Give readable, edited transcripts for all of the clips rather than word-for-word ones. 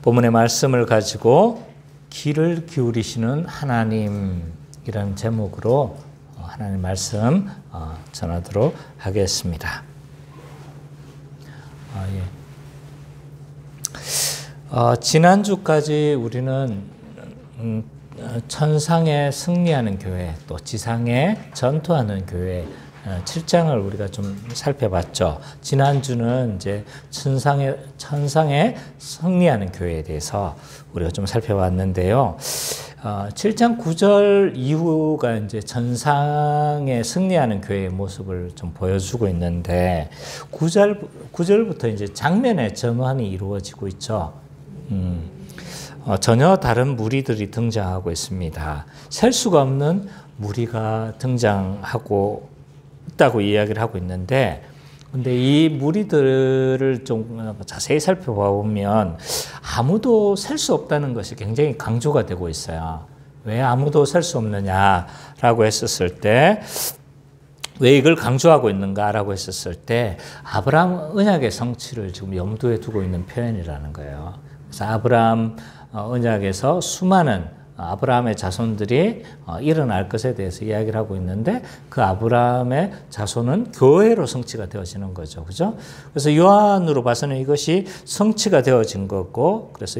본문의 말씀을 가지고 귀를 기울이시는 하나님이라는 제목으로 하나님 말씀 전하도록 하겠습니다. 지난주까지 우리는 천상에 승리하는 교회, 또 지상에 전투하는 교회 7장을 우리가 좀 살펴봤죠. 지난주는 이제 천상에 승리하는 교회에 대해서 우리가 좀 살펴봤는데요. 7장 9절 이후가 이제 천상에 승리하는 교회의 모습을 좀 보여주고 있는데 9절부터 이제 장면의 전환이 이루어지고 있죠. 전혀 다른 무리들이 등장하고 있습니다. 셀 수가 없는 무리가 등장하고 있다고 이야기를 하고 있는데, 근데 이 무리들을 좀 자세히 살펴보면 아무도 셀 수 없다는 것이 굉장히 강조가 되고 있어요. 왜 아무도 셀 수 없느냐라고 했었을 때, 왜 이걸 강조하고 있는가라고 했었을 때, 아브라함 언약의 성취를 지금 염두에 두고 있는 표현이라는 거예요. 그래서 아브라함 언약에서 수많은 아브라함의 자손들이 일어날 것에 대해서 이야기를 하고 있는데, 그 아브라함의 자손은 교회로 성취가 되어지는 거죠. 그죠? 그래서 요한으로 봐서는 이것이 성취가 되어진 거고, 그래서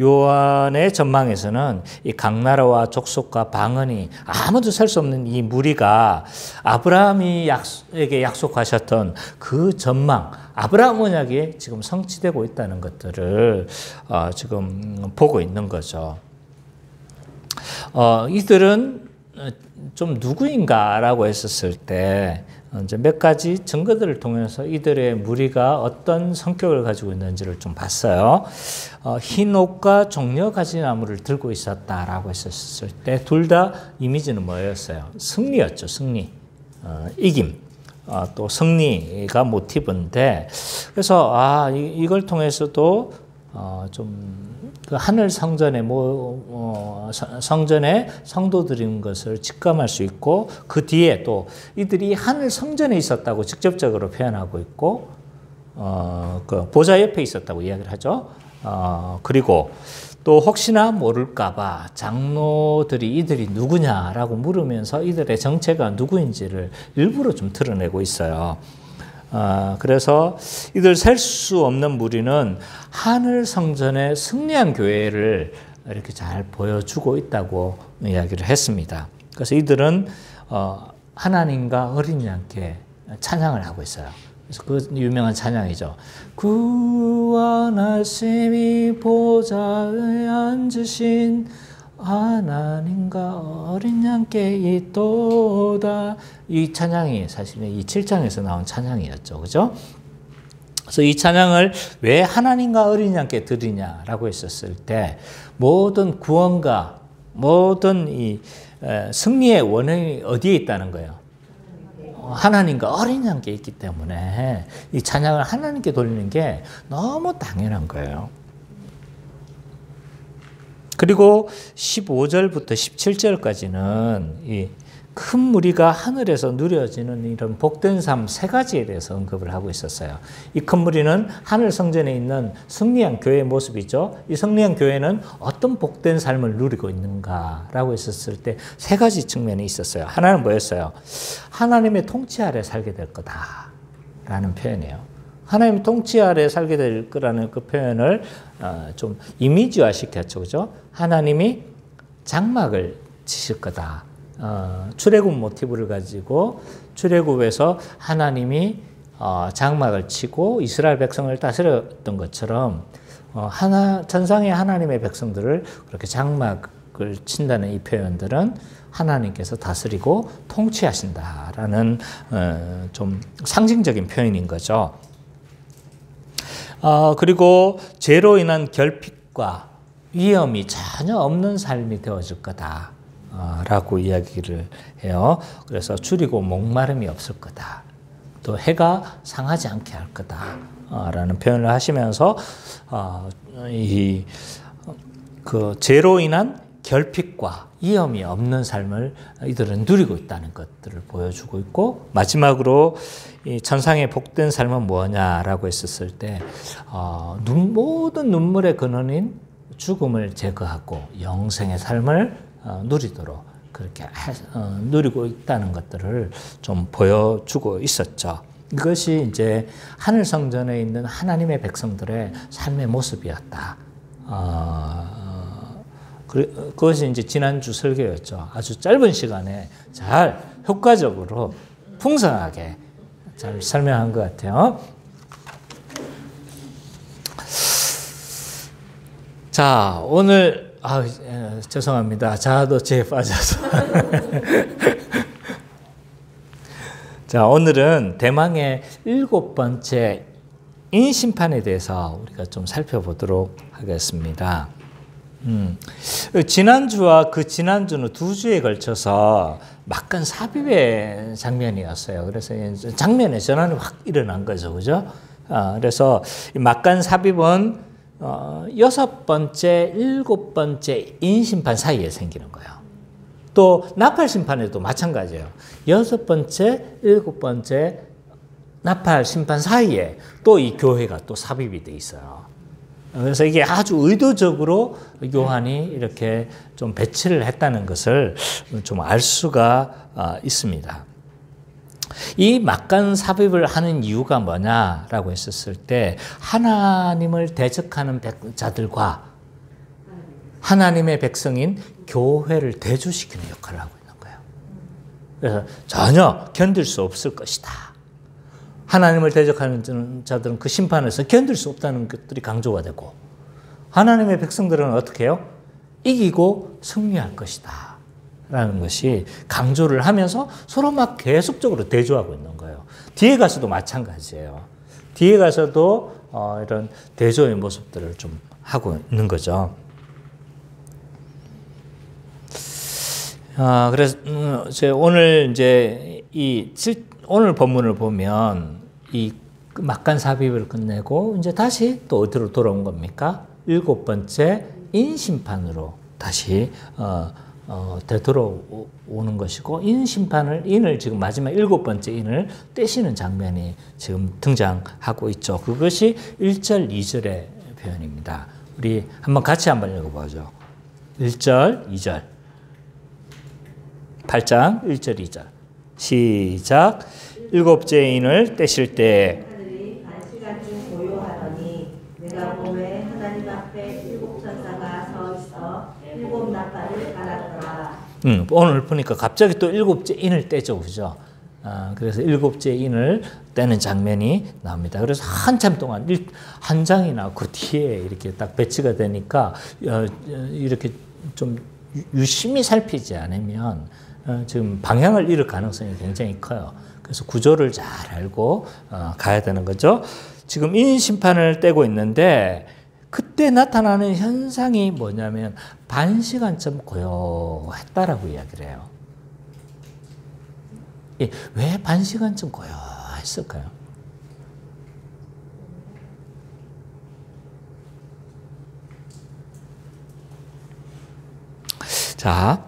요한의 전망에서는 이 각 나라와 족속과 방언이 아무도 살 수 없는 이 무리가 아브라함이 에게 약속하셨던 그 전망, 아브라함 언약이 지금 성취되고 있다는 것들을 지금 보고 있는 거죠. 이들은 좀 누구인가라고 했었을 때 이제 몇 가지 증거들을 통해서 이들의 무리가 어떤 성격을 가지고 있는지를 좀 봤어요. 흰 옷과 종려 가지나무를 들고 있었다라고 했었을 때 둘 다 이미지는 뭐였어요? 승리였죠. 승리, 이김. 또 승리가 모티브인데, 그래서 이걸 통해서도 좀 그 하늘 성전에 성전에 성도들인 것을 직감할 수 있고, 그 뒤에 또 이들이 하늘 성전에 있었다고 직접적으로 표현하고 있고, 그 보좌 옆에 있었다고 이야기를 하죠. 그리고 또 혹시나 모를까봐 장로들이 이들이 누구냐라고 물으면서 이들의 정체가 누구인지를 일부러 좀 드러내고 있어요. 그래서 이들 셀 수 없는 무리는 하늘 성전의 승리한 교회를 이렇게 잘 보여주고 있다고 이야기를 했습니다. 그래서 이들은 하나님과 어린 양께 찬양을 하고 있어요. 그래서 그 유명한 찬양이죠. 구원하심이 보좌에 앉으신 하나님과 어린 양께 있도다. 이 찬양이 사실은 이 7장에서 나온 찬양이었죠. 그죠? 그래서 이 찬양을 왜 하나님과 어린 양께 드리냐라고 했었을 때, 모든 구원과 모든 이 승리의 원인이 어디에 있다는 거예요? 하나님과 어린 양께 있기 때문에 이 찬양을 하나님께 돌리는 게 너무 당연한 거예요. 그리고 15절부터 17절까지는 이 큰 무리가 하늘에서 누려지는 이런 복된 삶 세 가지에 대해서 언급을 하고 있었어요. 이 큰 무리는 하늘 성전에 있는 승리한 교회의 모습이죠. 이 승리한 교회는 어떤 복된 삶을 누리고 있는가라고 했었을 때 세 가지 측면이 있었어요. 하나는 뭐였어요? 하나님의 통치 아래 살게 될 거다라는 표현이에요. 하나님의 통치 아래 살게 될 거라는 그 표현을 좀 이미지화 시켰죠. 그죠? 하나님이 장막을 치실 거다. 출애굽 모티브를 가지고 출애굽에서 하나님이 장막을 치고 이스라엘 백성을 다스렸던 것처럼 천상의 하나님의 백성들을 그렇게 장막을 친다는 이 표현들은 하나님께서 다스리고 통치하신다라는 좀 상징적인 표현인 거죠. 그리고 죄로 인한 결핍과 위험이 전혀 없는 삶이 되어질 거다 라고 이야기를 해요. 그래서 줄이고 목마름이 없을 거다. 또 해가 상하지 않게 할 거다 라는 표현을 하시면서 그 죄로 인한 결핍과 위험이 없는 삶을 이들은 누리고 있다는 것들을 보여주고 있고, 마지막으로 이 천상의 복된 삶은 뭐냐라고 했었을 때 모든 눈물의 근원인 죽음을 제거하고 영생의 삶을 누리도록 그렇게 누리고 있다는 것들을 좀 보여주고 있었죠. 이것이 이제 하늘 성전에 있는 하나님의 백성들의 삶의 모습이었다. 그것이 이제 지난주 설교였죠. 아주 짧은 시간에 잘 효과적으로 풍성하게 잘 설명한 것 같아요. 자, 오늘 죄송합니다. 자아도취에 빠져서. 자, 오늘은 대망의 7번째 인심판에 대해서 우리가 좀 살펴보도록 하겠습니다. 지난주와 그 지난주는 2주에 걸쳐서 막간 삽입의 장면이었어요. 그래서 장면의 전환이 확 일어난 거죠. 그죠? 그래서 막간 삽입은 6번째, 7번째 인심판 사이에 생기는 거예요. 또 나팔심판에도 마찬가지예요. 6번째, 7번째 나팔심판 사이에 또 이 교회가 또 삽입이 돼 있어요. 그래서 이게 아주 의도적으로 요한이 이렇게 좀 배치를 했다는 것을 좀 알 수가 있습니다. 이 막간 삽입을 하는 이유가 뭐냐라고 했었을 때 하나님을 대적하는 자들과 하나님의 백성인 교회를 대조시키는 역할을 하고 있는 거예요. 그래서 전혀 견딜 수 없을 것이다. 하나님을 대적하는 자들은 그 심판에서 견딜 수 없다는 것들이 강조가 되고, 하나님의 백성들은 어떻게 해요? 이기고 승리할 것이다 라는 것이 강조를 하면서 서로 막 계속적으로 대조하고 있는 거예요. 뒤에 가서도 마찬가지예요. 뒤에 가서도 이런 대조의 모습들을 좀 하고 있는 거죠. 그래서 오늘 이제 오늘 본문을 보면 이 막간 삽입을 끝내고 이제 다시 또 어디로 돌아온 겁니까? 7번째 인심판으로 다시 되돌아오는 것이고, 인을 지금 마지막 7번째 인을 떼시는 장면이 지금 등장하고 있죠. 그것이 1절, 2절의 표현입니다. 우리 같이 한번 읽어보죠. 1절, 2절. 8장 1절, 2절. 시작. 7째 인을 떼실 때 하늘이 반시간쯤 고요하더니 내가 보매 하나님 앞에 7 천사가 서 있어 7 나팔을 갈았더라. 오늘 보니까 갑자기 또 7째 인을 떼죠. 그죠? 그래서 7째 인을 떼는 장면이 나옵니다. 그래서 한참 동안 한 장이나 그 뒤에 이렇게 딱 배치가 되니까 이렇게 좀 유심히 살피지 않으면 지금 방향을 잃을 가능성이 굉장히 커요. 그래서 구조를 잘 알고 가야 되는 거죠. 지금 인심판을 떼고 있는데 그때 나타나는 현상이 뭐냐면 반시간쯤 고요했다라고 이야기를 해요. 왜 반시간쯤 고요했을까요? 자,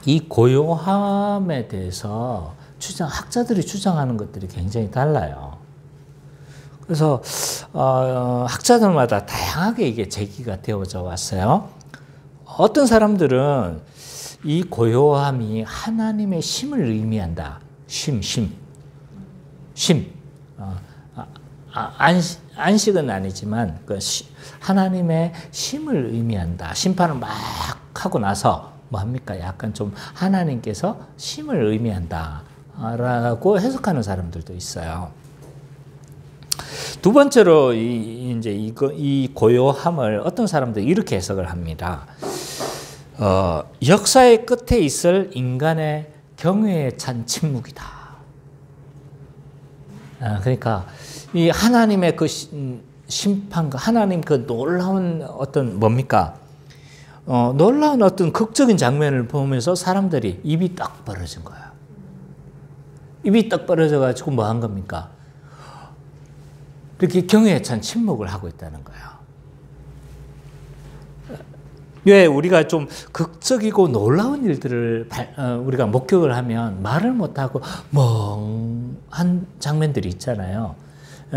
이 고요함에 대해서 학자들이 주장하는 것들이 굉장히 달라요. 그래서 학자들마다 다양하게 이게 제기가 되어져 왔어요. 어떤 사람들은 이 고요함이 하나님의 심을 의미한다. 심. 안식은 아니지만 하나님의 심을 의미한다. 심판을 막 하고 나서 뭐 합니까? 약간 좀 하나님께서 심을 의미한다 라고 해석하는 사람들도 있어요. 두 번째로 이 고요함을 어떤 사람들이 이렇게 해석을 합니다. 역사의 끝에 있을 인간의 경외에 찬 침묵이다. 그러니까 이 하나님의 그 심판과 하나님 그 놀라운 어떤 뭡니까? 놀라운 어떤 극적인 장면을 보면서 사람들이 입이 딱 벌어진 거예요. 입이 딱 벌어져 가지고 뭐 한 겁니까? 이렇게 경외에 찬 침묵을 하고 있다는 거예요. 왜 우리가 좀 극적이고 놀라운 일들을 우리가 목격을 하면 말을 못하고 멍한 장면들이 있잖아요.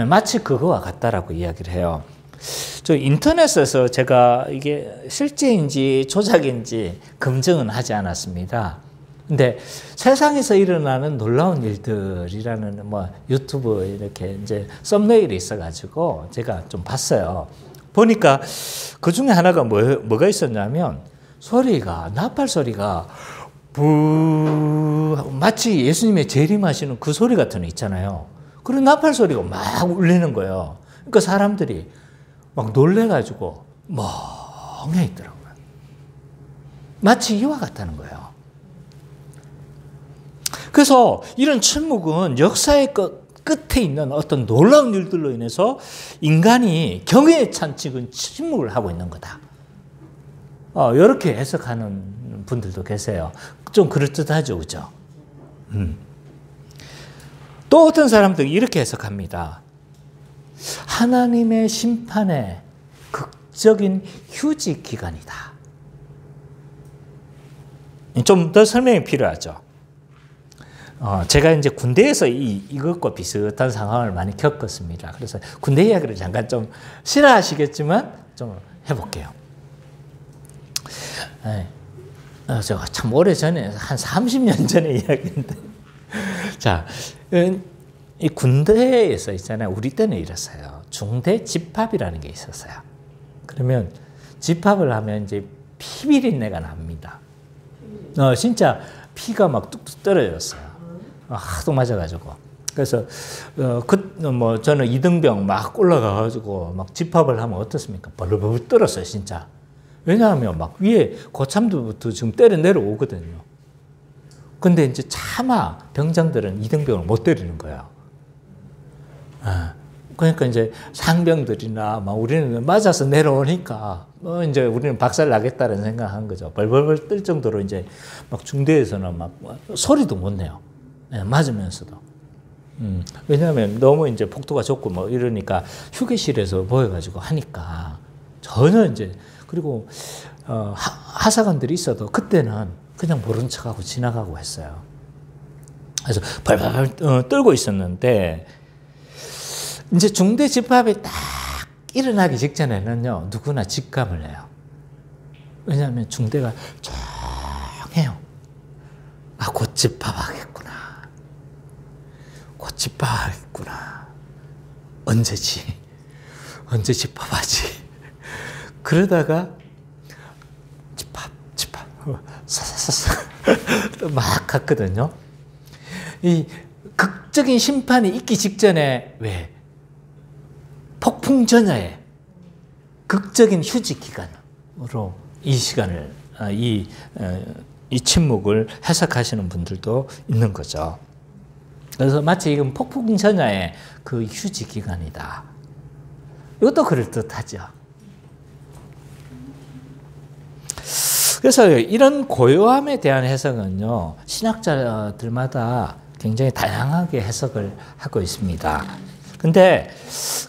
마치 그거와 같다라고 이야기를 해요. 저 인터넷에서 제가 이게 실제인지 조작인지 검증은 하지 않았습니다. 근데 세상에서 일어나는 놀라운 일들이라는 뭐 유튜브 이렇게 이제 썸네일이 있어가지고 제가 좀 봤어요. 보니까 그 중에 하나가 뭐가 있었냐면 나팔 소리가 마치 예수님의 재림하시는 그 소리 같은 거 있잖아요. 그런 나팔 소리가 막 울리는 거예요. 그러니까 사람들이 막 놀래가지고 멍해 있더라고요. 마치 이와 같다는 거예요. 그래서 이런 침묵은 역사의 끝에 있는 어떤 놀라운 일들로 인해서 인간이 경외에 찬 침묵을 하고 있는 거다. 이렇게 해석하는 분들도 계세요. 좀 그럴듯하죠, 그죠? 또 어떤 사람들이 이렇게 해석합니다. 하나님의 심판의 극적인 휴지 기간이다. 좀 더 설명이 필요하죠. 제가 이제 군대에서 이것과 비슷한 상황을 많이 겪었습니다. 그래서 군대 이야기를 잠깐 좀 싫어하시겠지만 좀 해볼게요. 제가 참 오래 전에, 한 30년 전의 이야기인데. 자, 이 군대에서 있잖아요. 우리 때는 이랬어요. 중대 집합이라는 게 있었어요. 그러면 집합을 하면 이제 피 비린내가 납니다. 진짜 피가 막 뚝뚝 떨어졌어요. 하도 맞아가지고. 그래서, 저는 이등병 막 올라가가지고 막 집합을 하면 어떻습니까? 벌벌 떨었어요, 진짜. 왜냐하면 막 위에 고참들부터 지금 때려 내려오거든요. 근데 이제 차마 병장들은 이등병을 못 때리는 거예요. 그러니까 이제 상병들이나 막 우리는 맞아서 내려오니까 이제 우리는 박살 나겠다는 생각한 거죠. 벌벌벌 떨 정도로 이제 막 중대에서는 막 소리도 못 내요. 맞으면서도. 왜냐하면 너무 이제 폭도가 좁고 뭐 이러니까 휴게실에서 모여가지고 하니까 전혀 이제 그리고 하사관들이 있어도 그때는 그냥 모른 척하고 지나가고 했어요. 그래서 벌벌 떨고 있었는데 이제 중대 집합이 딱 일어나기 직전에는요 누구나 직감을 해요. 왜냐하면 중대가 조용해요. 곧 집합하겠구나. 곧 집합하겠구나. 언제 집합하지? 그러다가 집합 사사사사 막 갔거든요. 이 극적인 심판이 있기 직전에 폭풍 전야의 극적인 휴지 기간으로 이 시간을 이 침묵을 해석하시는 분들도 있는 거죠. 그래서 마치 이건 폭풍 전야의 그 휴지 기간이다. 이것도 그럴듯하죠. 그래서 이런 고요함에 대한 해석은요, 신학자들마다 굉장히 다양하게 해석을 하고 있습니다. 근데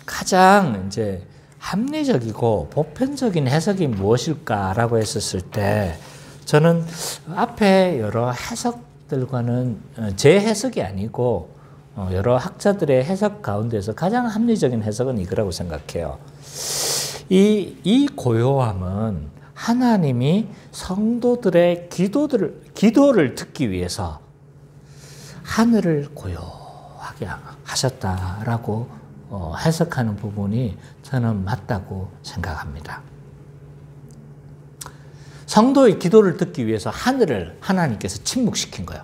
가장 이제 합리적이고 보편적인 해석이 무엇일까라고 했었을 때 저는 앞에 여러 해석들과는 제 해석이 아니고 여러 학자들의 해석 가운데서 가장 합리적인 해석은 이거라고 생각해요. 이 고요함은 하나님이 성도들의 기도를 듣기 위해서 하늘을 고요하게 하셨다라고 해석하는 부분이 저는 맞다고 생각합니다. 성도의 기도를 듣기 위해서 하늘을 하나님께서 침묵시킨 거예요.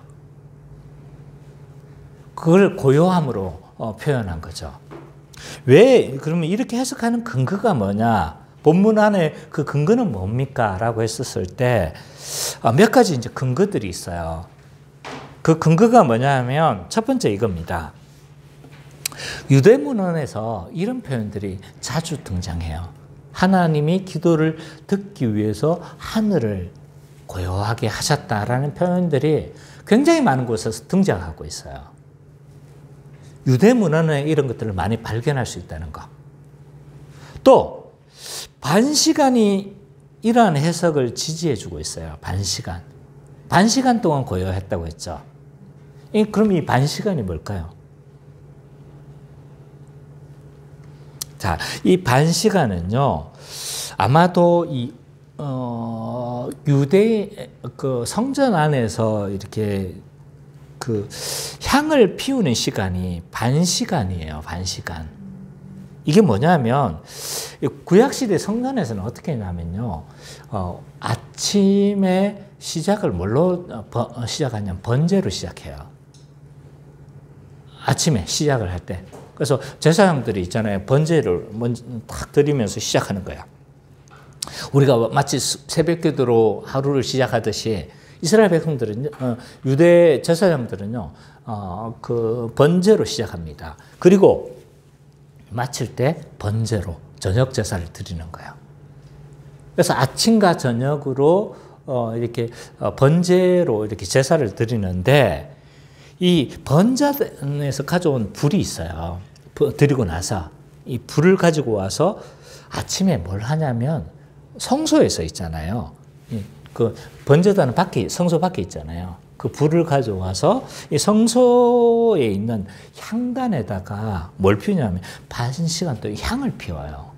그걸 고요함으로 표현한 거죠. 왜 그러면 이렇게 해석하는 근거가 뭐냐? 본문 안에 그 근거는 뭡니까? 라고 했었을 때 몇 가지 이제 근거들이 있어요. 그 근거가 뭐냐 하면 첫 번째 이겁니다. 유대 문헌에서 이런 표현들이 자주 등장해요. 하나님이 기도를 듣기 위해서 하늘을 고요하게 하셨다라는 표현들이 굉장히 많은 곳에서 등장하고 있어요. 유대 문헌에 이런 것들을 많이 발견할 수 있다는 거. 또 반시간이 이러한 해석을 지지해 주고 있어요. 반시간. 반시간 동안 고요했다고 했죠. 그럼 이 반시간이 뭘까요? 자, 이 반시간은요, 아마도 유대 그 성전 안에서 이렇게 그 향을 피우는 시간이 반시간이에요. 반시간. 이게 뭐냐면 구약시대 성전에서는 어떻게 했냐면요. 아침에 시작을 뭘로 시작하냐면 번제로 시작해요. 아침에 시작을 할 때. 그래서 제사장들이 있잖아요. 번제를 먼저 탁 드리면서 시작하는 거야. 우리가 마치 새벽기도로 하루를 시작하듯이 이스라엘 백성들은 유대 제사장들은요. 그 번제로 시작합니다. 그리고 마칠 때 번제로 저녁 제사를 드리는 거예요. 그래서 아침과 저녁으로 이렇게 번제로 이렇게 제사를 드리는데 이 번제에서 가져온 불이 있어요. 드리고 나서 이 불을 가지고 와서 아침에 뭘 하냐면 성소에서 있잖아요. 그 번제단은 밖에 성소 밖에 있잖아요. 그 불을 가져와서 이 성소에 있는 향단에다가 뭘 피우냐면 반시간 또 향을 피워요.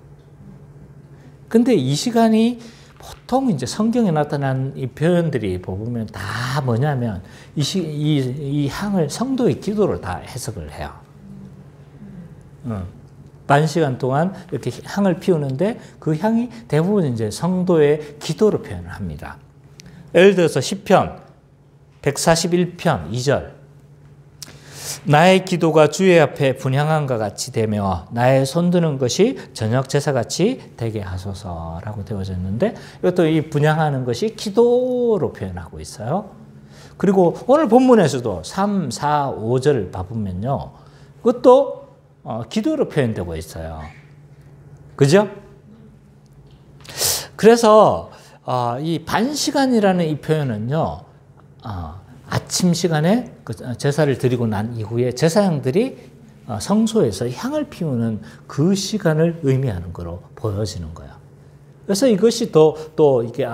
근데 이 시간이 보통 이제 성경에 나타난 이 표현들이 보면 다 뭐냐면 이 향을 성도의 기도로 다 해석을 해요. 반 시간 동안 이렇게 향을 피우는데 그 향이 대부분 이제 성도의 기도로 표현을 합니다. 예를 들어서 시편 141편 2절. 나의 기도가 주의 앞에 분향함과 같이 되며 나의 손드는 것이 저녁 제사같이 되게 하소서라고 되어졌는데 이것도 이 분향하는 것이 기도로 표현하고 있어요. 그리고 오늘 본문에서도 3, 4, 5절 봐보면요. 그것도 기도로 표현되고 있어요. 그죠? 그래서 이 반시간이라는 이 표현은요. 아침 시간에 제사를 드리고 난 이후에 제사장들이 성소에서 향을 피우는 그 시간을 의미하는 거로 보여지는 거예요. 그래서 이것이 또 이게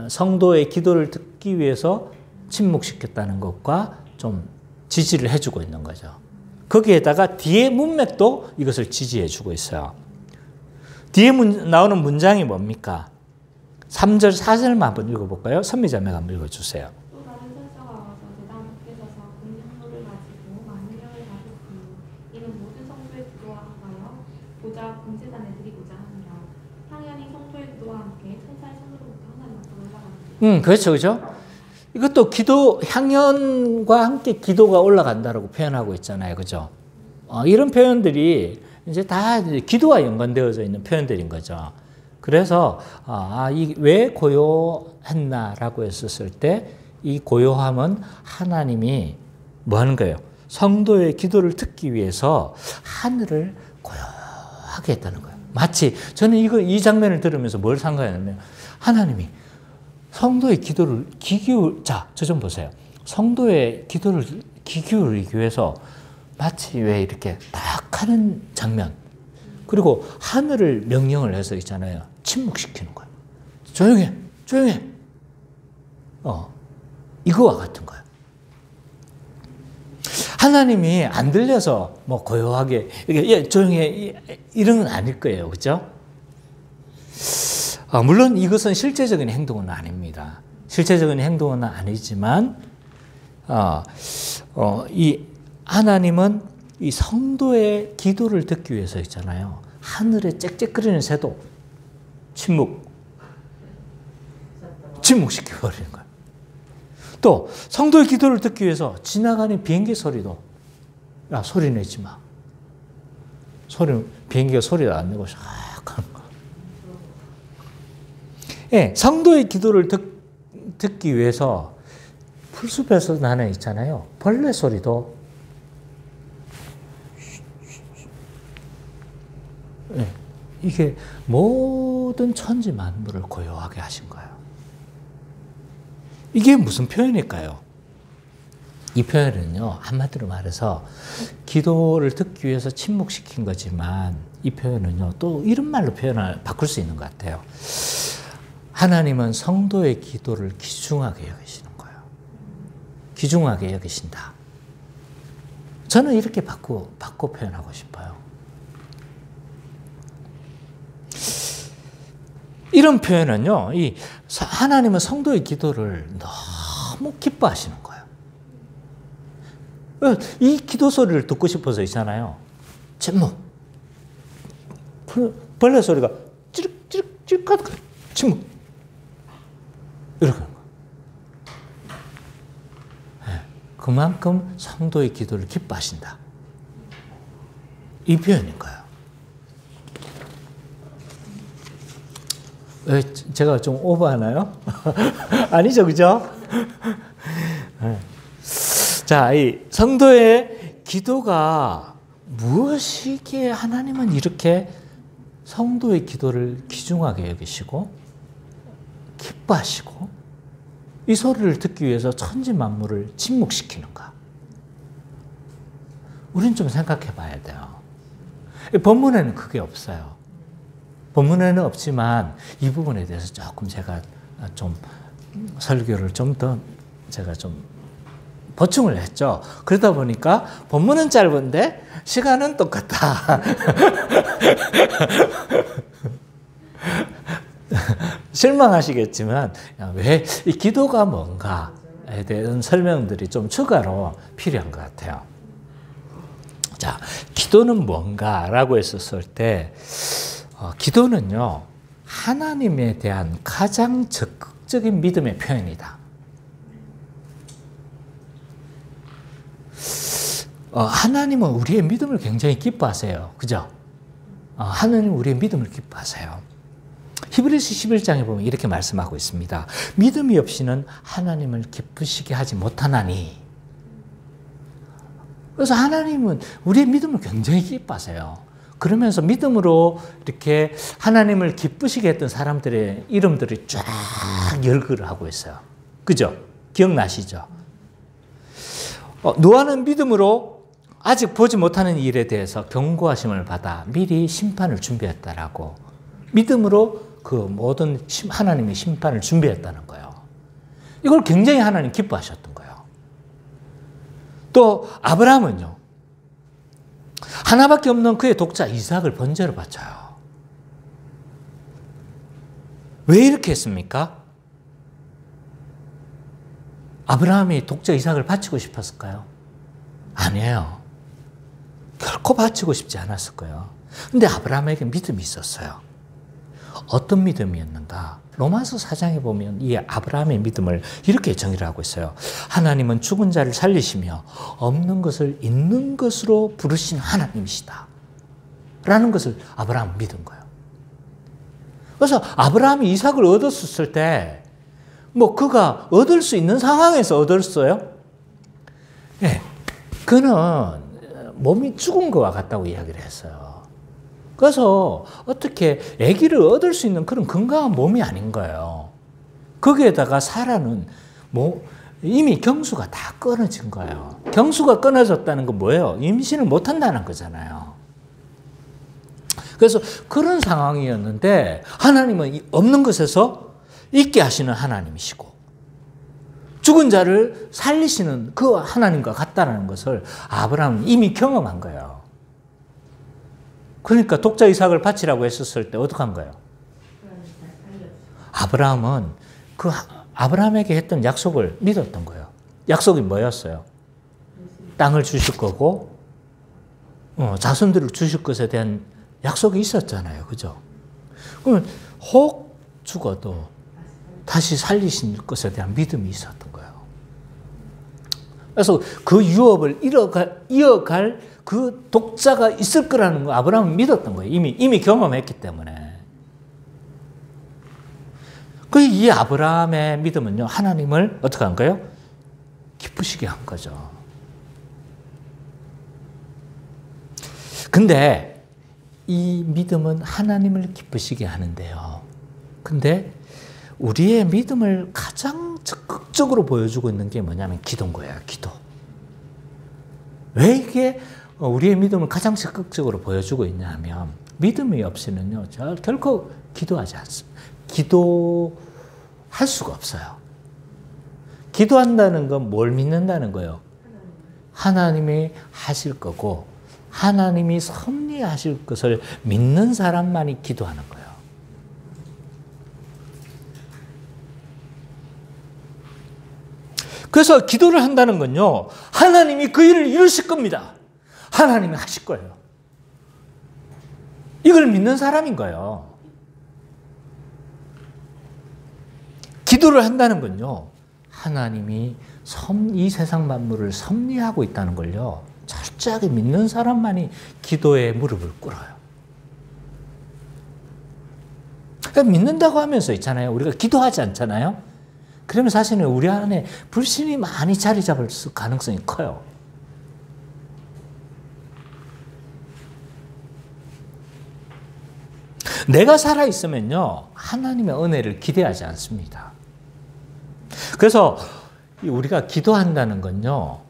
성도의 기도를 듣기 위해서 침묵시켰다는 것과 좀 지지를 해주고 있는 거죠. 거기에다가 뒤에 문맥도 이것을 지지해주고 있어요. 뒤에 나오는 문장이 뭡니까? 3절, 4절만 한번 읽어볼까요? 선미자매가 한번 읽어주세요. 그렇죠, 그렇죠. 이것도 기도 향연과 함께 기도가 올라간다라고 표현하고 있잖아요, 그죠? 이런 표현들이 이제 다 기도와 연관되어져 있는 표현들인 거죠. 그래서 왜 고요했나라고 했었을 때 이 고요함은 하나님이 뭐 하는 거예요? 성도의 기도를 듣기 위해서 하늘을 고요하게 했다는 거예요. 마치 저는 이 장면을 들으면서 뭘 생각하냐면 하나님이 성도의 기도를 저 좀 보세요. 성도의 기도를 귀 기울이기 위해서 마치 왜 이렇게 딱 하는 장면. 그리고 하늘을 명령을 해서 있잖아요. 침묵시키는 거예요. 조용해, 조용해. 이거와 같은 거예요. 하나님이 안 들려서 뭐 고요하게, 조용해, 이런 건 아닐 거예요. 그죠? 물론 이것은 실제적인 행동은 아닙니다. 실제적인 행동은 아니지만, 이 하나님은 이 성도의 기도를 듣기 위해서 있잖아요. 하늘에 짹짹거리는 새도 침묵시켜버리는 거예요. 또 성도의 기도를 듣기 위해서 지나가는 비행기 소리도 야 소리 내지 마. 비행기가 소리를 안 내고 샥 하는 거예요. 예, 성도의 기도를 듣기 위해서 풀숲에서 나는 있잖아요. 벌레 소리도 예, 이게 모든 천지 만물을 고요하게 하신 거예요. 이게 무슨 표현일까요? 이 표현은요, 한마디로 말해서 기도를 듣기 위해서 침묵시킨 거지만 이 표현은요, 또 이런 말로 바꿀 수 있는 것 같아요. 하나님은 성도의 기도를 귀중하게 여기시는 거예요. 귀중하게 여기신다. 저는 이렇게 바꿔 표현하고 싶어요. 이런 표현은요, 하나님은 성도의 기도를 너무 기뻐하시는 거예요. 이 기도 소리를 듣고 싶어서이잖아요. 침묵. 벌레 소리가 찌륵찌륵찌륵 하다가 침묵. 이렇게 하는 거예요. 네, 그만큼 성도의 기도를 기뻐하신다. 이 표현인 거예요. 제가 좀 오버하나요? 아니죠, 그죠? 네. 자, 이 성도의 기도가 무엇이기에 하나님은 이렇게 성도의 기도를 귀중하게 여기시고 기뻐하시고 이 소리를 듣기 위해서 천지 만물을 침묵시키는가? 우린 좀 생각해 봐야 돼요. 본문에는 그게 없어요. 본문에는 없지만 이 부분에 대해서 조금 제가 좀 설교를 좀 더 제가 좀 보충을 했죠. 그러다 보니까 본문은 짧은데 시간은 똑같다. 실망하시겠지만 왜 이 기도가 뭔가에 대한 설명들이 좀 추가로 필요한 것 같아요. 자, 기도는 뭔가라고 했었을 때 기도는요, 하나님에 대한 가장 적극적인 믿음의 표현이다. 하나님은 우리의 믿음을 굉장히 기뻐하세요. 그죠? 하나님은 우리의 믿음을 기뻐하세요. 히브리서 11장에 보면 이렇게 말씀하고 있습니다. 믿음이 없이는 하나님을 기쁘시게 하지 못하나니. 그래서 하나님은 우리의 믿음을 굉장히 기뻐하세요. 그러면서 믿음으로 이렇게 하나님을 기쁘시게 했던 사람들의 이름들이 쫙 열거를 하고 있어요. 그죠? 기억나시죠? 노아는 믿음으로 아직 보지 못하는 일에 대해서 경고하심을 받아 미리 심판을 준비했다라고. 믿음으로 그 모든 하나님의 심판을 준비했다는 거예요. 이걸 굉장히 하나님 기뻐하셨던 거예요. 또 아브라함은요, 하나밖에 없는 그의 독자 이삭을 번제로 바쳐요. 왜 이렇게 했습니까? 아브라함이 독자 이삭을 바치고 싶었을까요? 아니에요. 결코 바치고 싶지 않았을 거예요. 근데 아브라함에게 믿음이 있었어요. 어떤 믿음이었는가? 로마서 4장에 보면 이 아브라함의 믿음을 이렇게 정의를 하고 있어요. 하나님은 죽은 자를 살리시며 없는 것을 있는 것으로 부르신 하나님이시다. 라는 것을 아브라함은 믿은 거예요. 그래서 아브라함이 이삭을 얻었을 때 뭐 그가 얻을 수 있는 상황에서 얻었어요? 네. 그는 몸이 죽은 것과 같다고 이야기를 했어요. 그래서 어떻게 아기를 얻을 수 있는 그런 건강한 몸이 아닌 거예요. 거기에다가 사라는 이미 경수가 다 끊어진 거예요. 경수가 끊어졌다는 건 뭐예요? 임신을 못한다는 거잖아요. 그래서 그런 상황이었는데 하나님은 없는 것에서 있게 하시는 하나님이시고 죽은 자를 살리시는 그 하나님과 같다는 것을 아브라함은 이미 경험한 거예요. 그러니까 독자 이삭을 바치라고 했었을 때 어떻게 한 거예요? 아브라함은 그 아브라함에게 했던 약속을 믿었던 거예요. 약속이 뭐였어요? 땅을 주실 거고 자손들을 주실 것에 대한 약속이 있었잖아요. 그죠? 그러면 혹 죽어도 다시 살리신 것에 대한 믿음이 있었던 거예요. 그래서 그 유업을 이어갈 그 독자가 있을 거라는 거 아브라함은 믿었던 거예요. 이미 경험했기 때문에. 이 아브라함의 믿음은요, 하나님을 어떻게 한 거예요? 기쁘시게 한 거죠. 근데 이 믿음은 하나님을 기쁘시게 하는데요. 근데 우리의 믿음을 가장 적극적으로 보여주고 있는 게 뭐냐면 기도인 거예요. 기도. 왜 이게 우리의 믿음을 가장 적극적으로 보여주고 있냐 하면 믿음이 없이는요, 결코 기도하지 않습니다. 기도 할 수가 없어요. 기도한다는 건 뭘 믿는다는 거예요? 하나님이 하실 거고 하나님이 섭리하실 것을 믿는 사람만이 기도하는 거예요. 그래서 기도를 한다는 건요, 하나님이 그 일을 이루실 겁니다. 하나님이 하실 거예요. 이걸 믿는 사람인 거예요. 기도를 한다는 건요, 하나님이 이 세상 만물을 섭리하고 있다는 걸요, 철저하게 믿는 사람만이 기도에 무릎을 꿇어요. 그러니까 믿는다고 하면서 있잖아요. 우리가 기도하지 않잖아요. 그러면 사실은 우리 안에 불신이 많이 자리 잡을 가능성이 커요. 내가 살아있으면요, 하나님의 은혜를 기대하지 않습니다. 그래서 우리가 기도한다는 건요,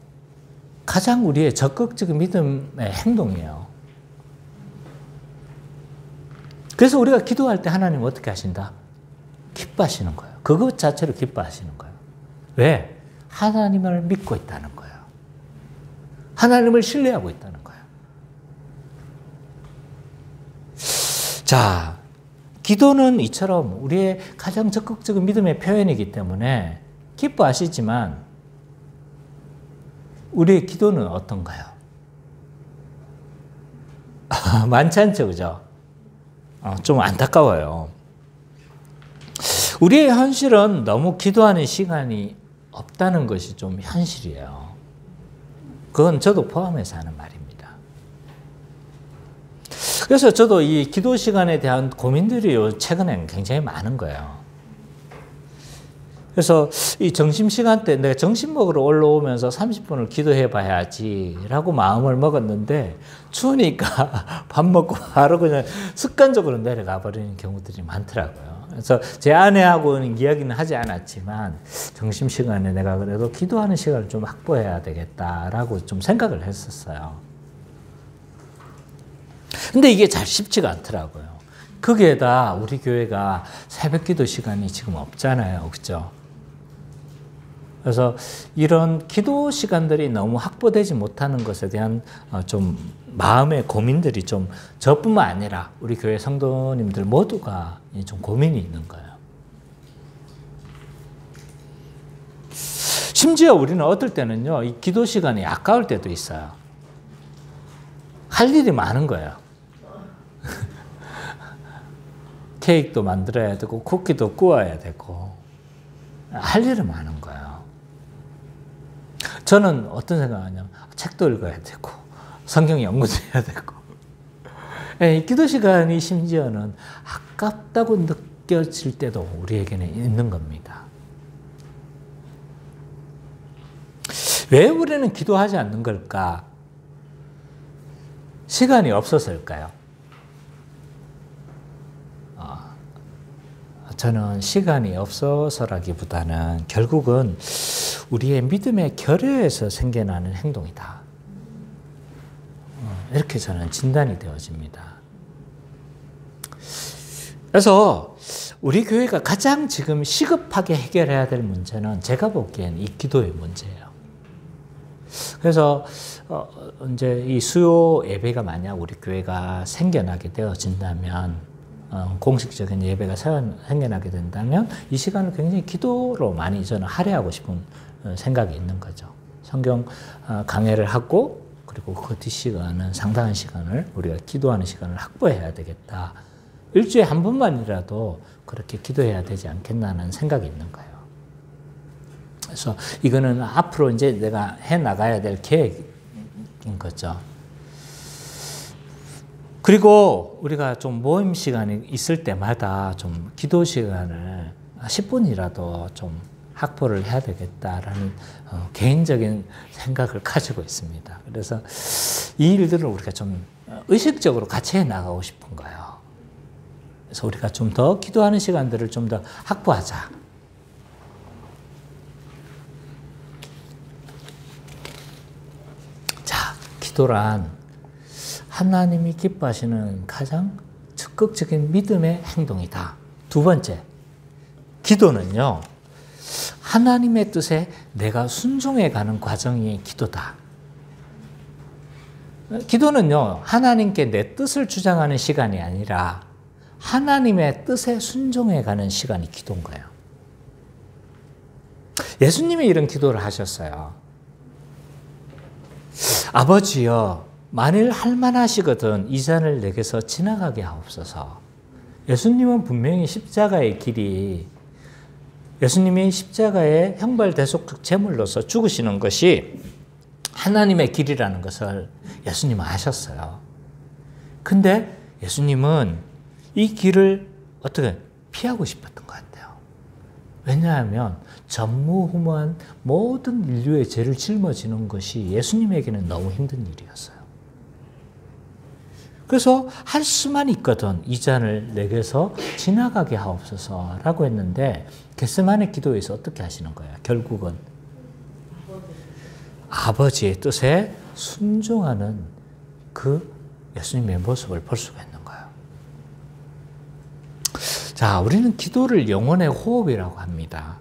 가장 우리의 적극적인 믿음의 행동이에요. 그래서 우리가 기도할 때 하나님은 어떻게 하신다? 기뻐하시는 거예요. 그것 자체로 기뻐하시는 거예요. 왜? 하나님을 믿고 있다는 거예요. 하나님을 신뢰하고 있다는 거예요. 자, 기도는 이처럼 우리의 가장 적극적인 믿음의 표현이기 때문에 기뻐하시지만 우리의 기도는 어떤가요? 많지 않죠, 그죠? 좀 안타까워요. 우리의 현실은 너무 기도하는 시간이 없다는 것이 좀 현실이에요. 그건 저도 포함해서 하는 말입니다. 그래서 저도 이 기도 시간에 대한 고민들이 최근에 굉장히 많은 거예요. 그래서 이 점심시간 때 내가 점심 먹으러 올라오면서 30분을 기도해 봐야지 라고 마음을 먹었는데 추우니까 밥 먹고 바로 그냥 습관적으로 내려가 버리는 경우들이 많더라고요. 그래서 제 아내하고는 이야기는 하지 않았지만 점심시간에 내가 그래도 기도하는 시간을 좀 확보해야 되겠다라고 좀 생각을 했었어요. 근데 이게 잘 쉽지가 않더라고요. 거기에다 우리 교회가 새벽 기도 시간이 지금 없잖아요. 그죠? 그래서 이런 기도 시간들이 너무 확보되지 못하는 것에 대한 좀 마음의 고민들이 좀 저뿐만 아니라 우리 교회 성도님들 모두가 좀 고민이 있는 거예요. 심지어 우리는 어떨 때는요, 이 기도 시간이 아까울 때도 있어요. 할 일이 많은 거예요. 케이크도 만들어야 되고 쿠키도 구워야 되고 할 일이 많은 거예요. 저는 어떤 생각하냐면 책도 읽어야 되고 성경 연구도 해야 되고 기도 시간이 심지어는 아깝다고 느껴질 때도 우리에게는 있는 겁니다. 왜 우리는 기도하지 않는 걸까? 시간이 없어서일까요? 저는 시간이 없어서라기보다는 결국은 우리의 믿음의 결여에서 생겨나는 행동이다. 이렇게 저는 진단이 되어집니다. 그래서 우리 교회가 가장 지금 시급하게 해결해야 될 문제는 제가 보기엔 이 기도의 문제예요. 그래서 이제 이 수요 예배가 만약 우리 교회가 생겨나게 되어진다면 공식적인 예배가 생겨나게 된다면 이 시간을 굉장히 기도로 많이 저는 할애하고 싶은 생각이 있는 거죠. 성경 강해를 하고 그리고 그 뒷시간은 상당한 시간을 우리가 기도하는 시간을 확보해야 되겠다. 일주일에 한 번만이라도 그렇게 기도해야 되지 않겠나는 생각이 있는 거예요. 그래서 이거는 앞으로 이제 내가 해 나가야 될 계획인 거죠. 그리고 우리가 좀 모임 시간이 있을 때마다 좀 기도 시간을 10분이라도 좀 확보를 해야 되겠다라는 개인적인 생각을 가지고 있습니다. 그래서 이 일들을 우리가 좀 의식적으로 같이 해 나가고 싶은 거예요. 그래서 우리가 좀 더 기도하는 시간들을 좀 더 확보하자. 자, 기도란 하나님이 기뻐하시는 가장 적극적인 믿음의 행동이다. 두 번째, 기도는요, 하나님의 뜻에 내가 순종해 가는 과정이 기도다. 기도는요, 하나님께 내 뜻을 주장하는 시간이 아니라 하나님의 뜻에 순종해 가는 시간이 기도인 거예요. 예수님이 이런 기도를 하셨어요. 아버지여, 만일 할만하시거든 이 잔을 내게서 지나가게 하옵소서. 예수님은 분명히 십자가의 길이, 예수님이 십자가의 형벌대속적 제물로서 죽으시는 것이 하나님의 길이라는 것을 예수님은 아셨어요. 근데 예수님은 이 길을 어떻게 피하고 싶었던 것 같아요. 왜냐하면 전무후무한 모든 인류의 죄를 짊어지는 것이 예수님에게는 너무 힘든 일이었어요. 그래서 할 수만 있거든 이 잔을 내게서 지나가게 하옵소서라고 했는데 겟세마네 기도에서 어떻게 하시는 거예요? 결국은 아버지의 뜻에 순종하는 그 예수님의 모습을 볼 수가 있는 거예요. 자, 우리는 기도를 영혼의 호흡이라고 합니다.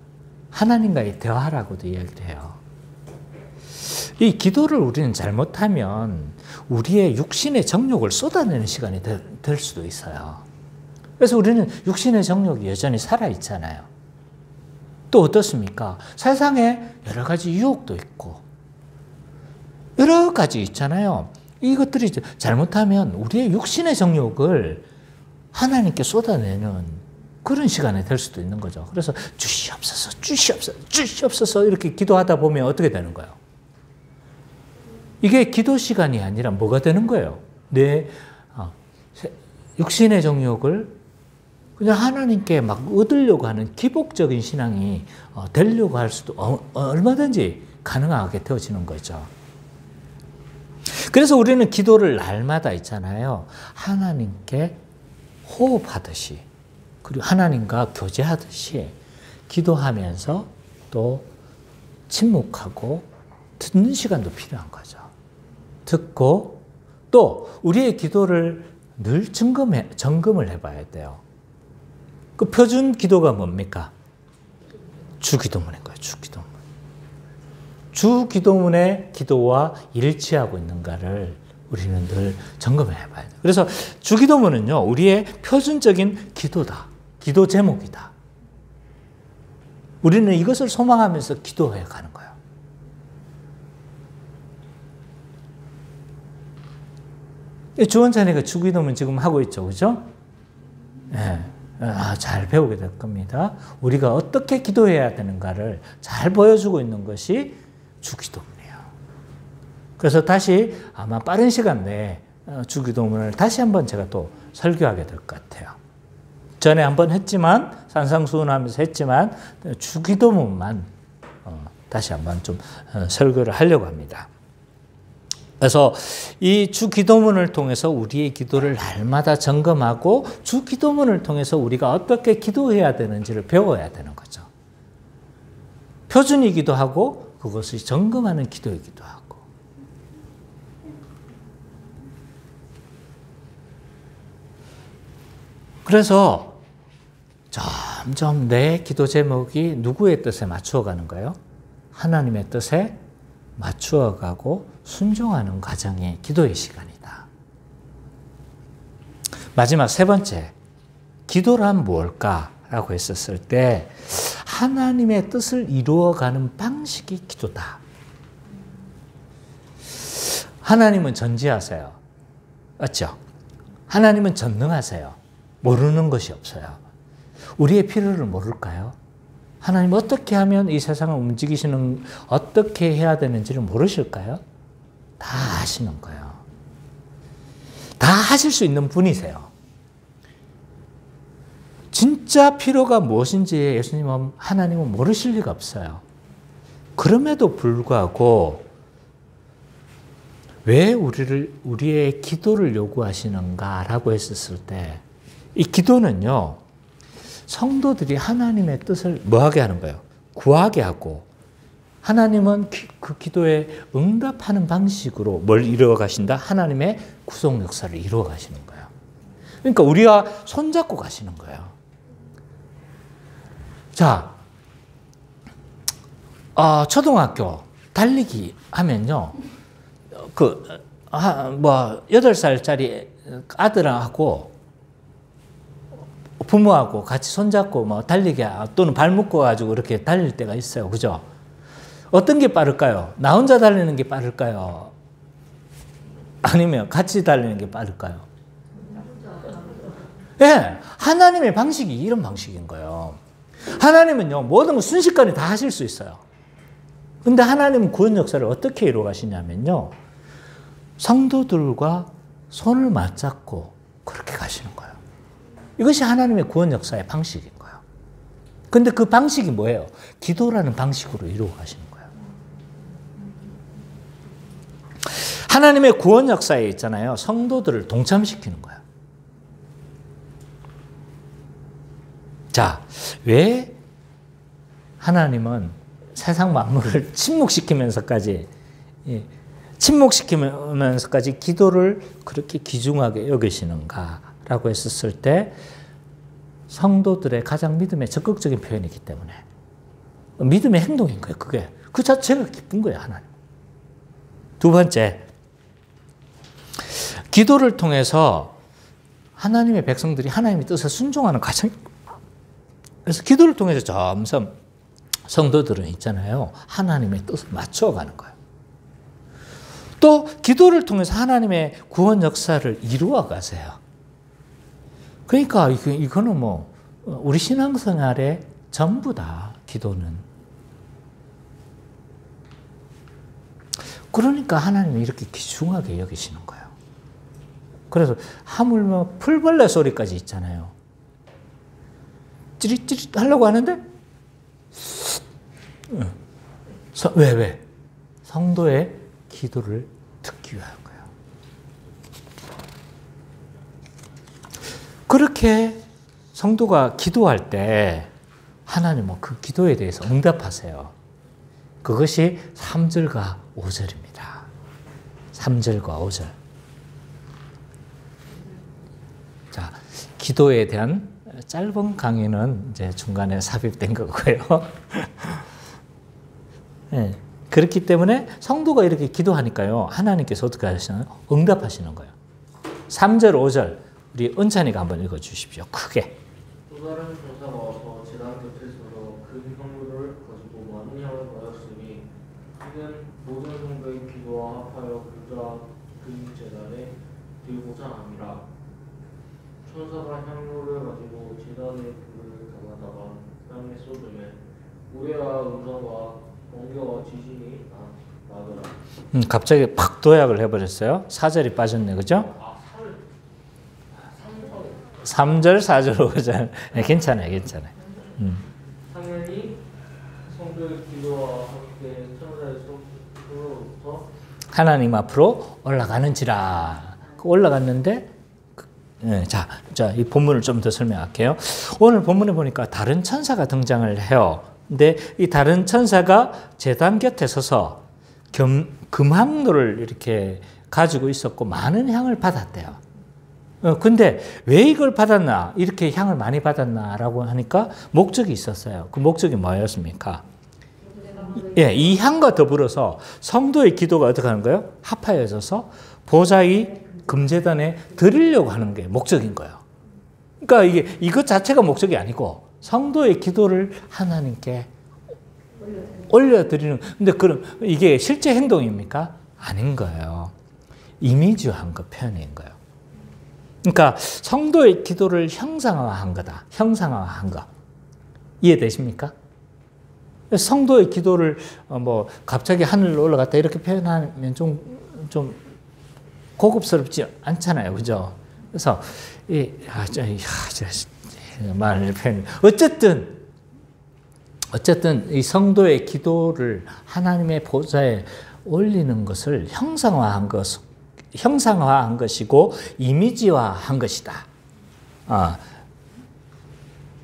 하나님과의 대화라고도 이야기를 해요. 이 기도를 우리는 잘못하면 우리의 육신의 정욕을 쏟아내는 시간이 될 수도 있어요. 그래서 우리는 육신의 정욕이 여전히 살아있잖아요. 또 어떻습니까? 세상에 여러 가지 유혹도 있고 여러 가지 있잖아요. 이것들이 잘못하면 우리의 육신의 정욕을 하나님께 쏟아내는 그런 시간이 될 수도 있는 거죠. 그래서 주시옵소서, 주시옵소서, 주시옵소서 이렇게 기도하다 보면 어떻게 되는 거예요? 이게 기도 시간이 아니라 뭐가 되는 거예요? 내 육신의 정욕을 그냥 하나님께 막 얻으려고 하는 기복적인 신앙이 되려고 할 수도 얼마든지 가능하게 되어지는 거죠. 그래서 우리는 기도를 날마다 있잖아요. 하나님께 호흡하듯이 그리고 하나님과 교제하듯이 기도하면서 또 침묵하고 듣는 시간도 필요한 거죠. 듣고 또 우리의 기도를 늘 점검을 해봐야 돼요. 그 표준 기도가 뭡니까? 주기도문인 거예요. 주기도문. 주기도문의 기도와 일치하고 있는가를 우리는 늘 점검해 봐야 돼요. 그래서 주기도문은요, 우리의 표준적인 기도다. 기도 제목이다. 우리는 이것을 소망하면서 기도해 가는 거예요. 주원찬이가 주기도문 지금 하고 있죠. 그죠? 네. 잘 배우게 될 겁니다. 우리가 어떻게 기도해야 되는가를 잘 보여주고 있는 것이 주기도문이에요. 그래서 다시 아마 빠른 시간 내에 주기도문을 다시 한번 제가 또 설교하게 될 것 같아요. 전에 한번 했지만, 산상수훈하면서 했지만, 주기도문만 다시 한번 좀 설교를 하려고 합니다. 그래서 이 주기도문을 통해서 우리의 기도를 날마다 점검하고 주기도문을 통해서 우리가 어떻게 기도해야 되는지를 배워야 되는 거죠. 표준이기도 하고 그것을 점검하는 기도이기도 하고. 그래서 점점 내 기도 제목이 누구의 뜻에 맞추어가는 거예요? 하나님의 뜻에 맞추어가고 순종하는 과정이 기도의 시간이다. 마지막 세 번째, 기도란 무엇일까라고 했었을 때 하나님의 뜻을 이루어가는 방식이 기도다. 하나님은 전지하세요. 맞죠? 하나님은 전능하세요. 모르는 것이 없어요. 우리의 필요를 모를까요? 하나님 어떻게 하면 이 세상을 움직이시는, 어떻게 해야 되는지를 모르실까요? 다 아시는 거예요. 다 하실 수 있는 분이세요. 진짜 필요가 무엇인지 예수님은, 하나님은 모르실 리가 없어요. 그럼에도 불구하고 왜 우리의 기도를 요구하시는가라고 했었을 때, 이 기도는요, 성도들이 하나님의 뜻을 뭐하게 하는 거예요? 구하게 하고, 하나님은 그 기도에 응답하는 방식으로 뭘 이루어 가신다? 하나님의 구속 역사를 이루어 가시는 거예요. 그러니까 우리가 손잡고 가시는 거예요. 자, 초등학교 달리기 하면요. 8살짜리 아들하고 부모하고 같이 손잡고 뭐 달리기 또는 발 묶어가지고 이렇게 달릴 때가 있어요. 그죠? 어떤 게 빠를까요? 나 혼자 달리는 게 빠를까요? 아니면 같이 달리는 게 빠를까요? 예, 하나님의 방식이 이런 방식인 거예요. 하나님은요, 모든 걸 순식간에 다 하실 수 있어요. 근데 하나님은 구원 역사를 어떻게 이루어 가시냐면요, 성도들과 손을 맞잡고 그렇게 가시는 거예요. 이것이 하나님의 구원 역사의 방식인 거예요. 근데 그 방식이 뭐예요? 기도라는 방식으로 이루어 가시는 거예요. 하나님의 구원 역사에 있잖아요, 성도들을 동참시키는 거예요. 자, 왜 하나님은 세상 만물을 침묵시키면서까지 기도를 그렇게 귀중하게 여기시는가라고 했었을 때, 성도들의 가장 믿음의 적극적인 표현이기 때문에 믿음의 행동인 거예요. 그게 그 자체가 기쁜 거예요. 하나님. 두 번째, 기도를 통해서 하나님의 백성들이 하나님의 뜻에 순종하는 과정. 그래서 기도를 통해서 점점 성도들은 있잖아요, 하나님의 뜻을 맞춰가는 거예요. 또 기도를 통해서 하나님의 구원 역사를 이루어 가세요. 그러니까 이거는 뭐 우리 신앙생활의 전부다, 기도는. 그러니까 하나님이 이렇게 귀중하게 여기시는 거예요. 그래서 하물며 풀벌레 소리까지 있잖아요. 찌릿찌릿 하려고 하는데 왜? 성도의 기도를 듣기 위한 거예요. 그렇게 성도가 기도할 때 하나님은 그 기도에 대해서 응답하세요. 그것이 3절과 5절입니다. 3절과 5절. 자, 기도에 대한 짧은 강의는 이제 중간에 삽입된 거고요. 네. 그렇기 때문에 성도가 이렇게 기도하니까요, 하나님께서 어떻게 하시나요? 응답하시는 거예요. 3절, 5절 우리 은찬이가 한번 읽어주십시오. 크게. 또 다른 천사가 와서 제단 곁에 서서 그 향유를 가지고 많은 향을 받았으니 이는 모든 성도의 기도와 합하여 그 제단에 드리고자 함이라. 천사가 향유를 가지고 제단에 불을 담아다가 땅에 쏟으면 우레와 음성과 번개와 지진이 나더라. 갑자기 팍 도약을 해버렸어요. 4절이 빠졌네, 그죠? 3절, 4절, 5절. 네, 괜찮아요. 당연히 성도의 기도와 함께 천사의 손으로부터 하나님 앞으로 올라가는지라. 올라갔는데, 자, 이 본문을 좀 더 설명할게요. 오늘 본문에 보니까 다른 천사가 등장을 해요. 근데 이 다른 천사가 제단 곁에 서서 금항로를 이렇게 가지고 있었고 많은 향을 받았대요. 근데 왜 이걸 받았나? 이렇게 향을 많이 받았나라고 하니까 목적이 있었어요. 그 목적이 뭐였습니까? 예, 이 향과 더불어서 성도의 기도가 어떻게 하는 거예요? 합하여져서 보좌의 금제단에 드리려고 하는 게 목적인 거예요. 그러니까 이것 자체가 목적이 아니고 성도의 기도를 하나님께 올려드리는. 근데 그럼 이게 실제 행동입니까? 아닌 거예요. 이미지화한 거, 표현인 거예요. 그러니까 성도의 기도를 형상화한 거다. 형상화한 거. 이해되십니까? 성도의 기도를 뭐 갑자기 하늘로 올라갔다 이렇게 표현하면 좀 고급스럽지 않잖아요, 그죠? 그래서 말을 표현. 어쨌든 이 성도의 기도를 하나님의 보좌에 올리는 것을 형상화한 것이고 이미지화한 것이다.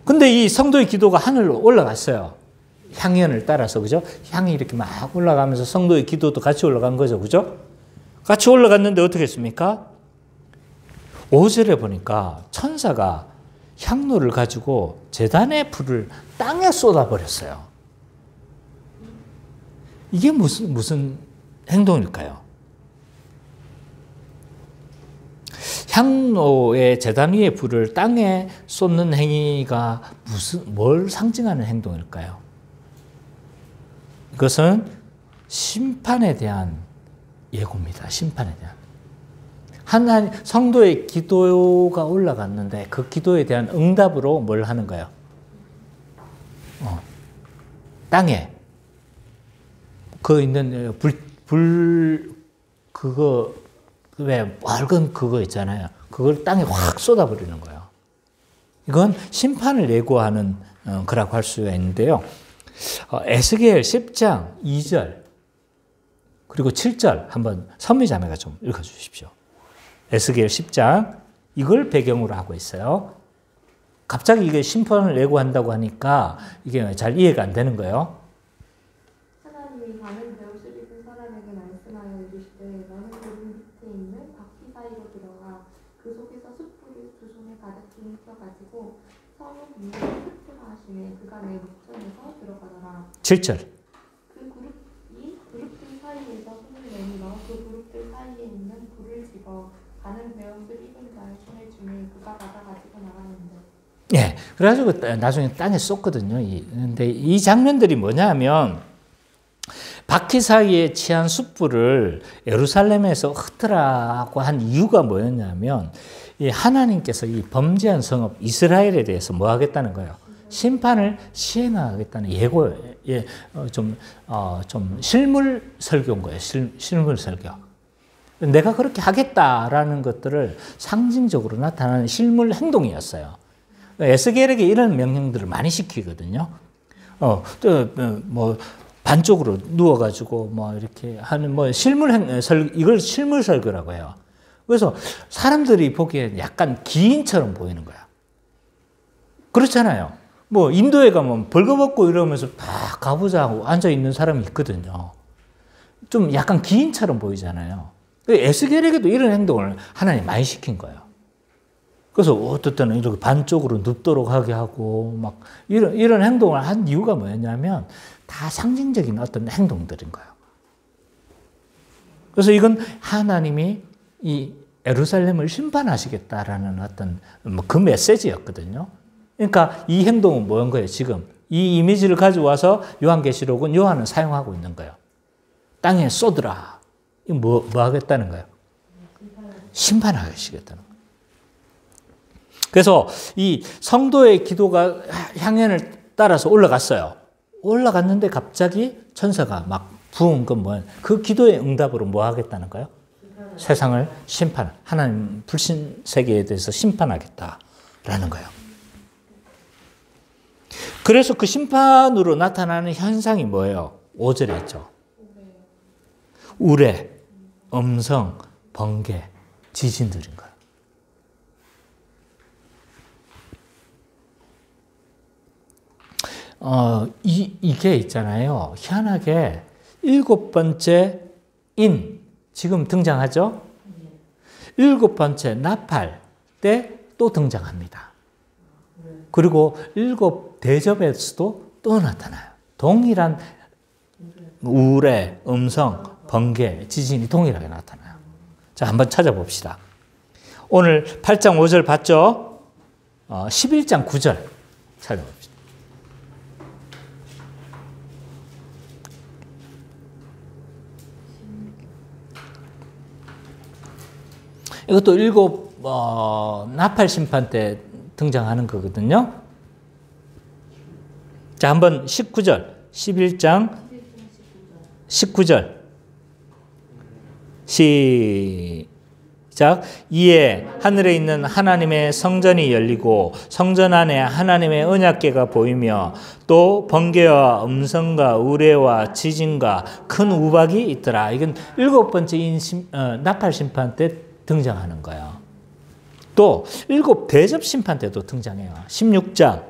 근데 이 성도의 기도가 하늘로 올라갔어요. 향연을 따라서, 그죠? 향이 이렇게 막 올라가면서 성도의 기도도 같이 올라간 거죠, 그죠? 같이 올라갔는데 어떻게 했습니까? 5절에 보니까 천사가 향로를 가지고 제단의 불을 땅에 쏟아버렸어요. 이게 무슨 행동일까요? 향로의 제단 위에 불을 땅에 쏟는 행위가 뭘 상징하는 행동일까요? 이것은 심판에 대한 예고입니다. 심판에 대한. 하나님, 성도의 기도가 올라갔는데 그 기도에 대한 응답으로 뭘 하는 거예요? 땅에 그 있는 그거 왜 맑은 그거 있잖아요. 그걸 땅에 확 쏟아버리는 거예요. 이건 심판을 예고하는 거라고 할 수가 있는데요. 에스겔 10장 2절 그리고 7절 한번 선미자매가 좀 읽어주십시오. 에스겔 10장 이걸 배경으로 하고 있어요. 갑자기 이게 심판을 예고한다고 하니까 이게 잘 이해가 안 되는 거예요. 하나님이 가는 배옷을 입은 사람에게 말씀하여 이르시되 너는 구름 밑에 있는 바퀴 사이로 들어가 그 속에서 숯불이 두 손에 가득히 묻혀가지고 성읍 위에 흩으라 하시매 그가 내 목전에서 들어가더라. 7절 그 그룹들 사이에서 손을 내밀어 그 그룹들 사이에 있는 불을 집어 가는 배옷을 입은 자의 손에 주매 그가 받아 가지고 나가는데. 예, 그래가지고 나중에 땅에 쏟거든요. 근데 이 장면들이 뭐냐면 바퀴 사이에 취한 숯불을 예루살렘에서 흩으라고 한 이유가 뭐였냐면 이 하나님께서 이 범죄한 성읍 이스라엘에 대해서 뭐 하겠다는 거예요? 심판을 시행하겠다는 예고에 좀 실물 설교인 거예요. 실물 설교. 내가 그렇게 하겠다라는 것들을 상징적으로 나타나는 실물 행동이었어요. 에스겔에게 이런 명령들을 많이 시키거든요. 뭐 반쪽으로 누워가지고 뭐 이렇게 하는 뭐 이걸 실물 설교라고 해요. 그래서 사람들이 보기엔 약간 기인처럼 보이는 거야. 그렇잖아요. 뭐 인도에 가면 벌거벗고 이러면서 다 가보자 하고 앉아 있는 사람이 있거든요. 좀 약간 기인처럼 보이잖아요. 에스겔에게도 이런 행동을 하나님 많이 시킨 거예요. 그래서 어떨 때는 이렇게 반쪽으로 눕도록 하게 하고 막 이런 행동을 한 이유가 뭐였냐면 다 상징적인 어떤 행동들인 거예요. 그래서 이건 하나님이 이 예루살렘을 심판하시겠다라는 어떤 그 메시지였거든요. 그러니까 이 행동은 뭐인 거예요? 지금 이 이미지를 가져와서 요한계시록은 요한은 사용하고 있는 거예요. 땅에 쏟으라. 이거 뭐 하겠다는 거예요? 심판하시겠다는 거예요. 그래서 이 성도의 기도가 향연을 따라서 올라갔어요. 올라갔는데 갑자기 천사가 막 부은 건 뭐예요? 그 기도의 응답으로 뭐 하겠다는 거예요? 세상을 하나님 불신 세계에 대해서 심판하겠다라는 거예요. 그래서 그 심판으로 나타나는 현상이 뭐예요? 5절에 있죠. 우레, 음성, 번개, 지진들인 거예요. 이게 있잖아요. 희한하게 7번째 지금 등장하죠? 7번째 나팔 때 또 등장합니다. 그리고 7 대접에서도 또 나타나요. 동일한 우레, 음성, 번개, 지진이 동일하게 나타나요. 자, 한번 찾아봅시다. 오늘 8장 5절 봤죠? 11장 9절 찾아봅시다. 이것도 7 나팔 심판 때 등장하는 거거든요. 자, 한번 19절, 11장 19절 시작. 이에 하늘에 있는 하나님의 성전이 열리고 성전 안에 하나님의 언약궤가 보이며 또 번개와 음성과 우레와 지진과 큰 우박이 있더라. 이건 7번째 나팔 심판 때 등장하는 거예요. 또 7 대접 심판 때도 등장해요. 16장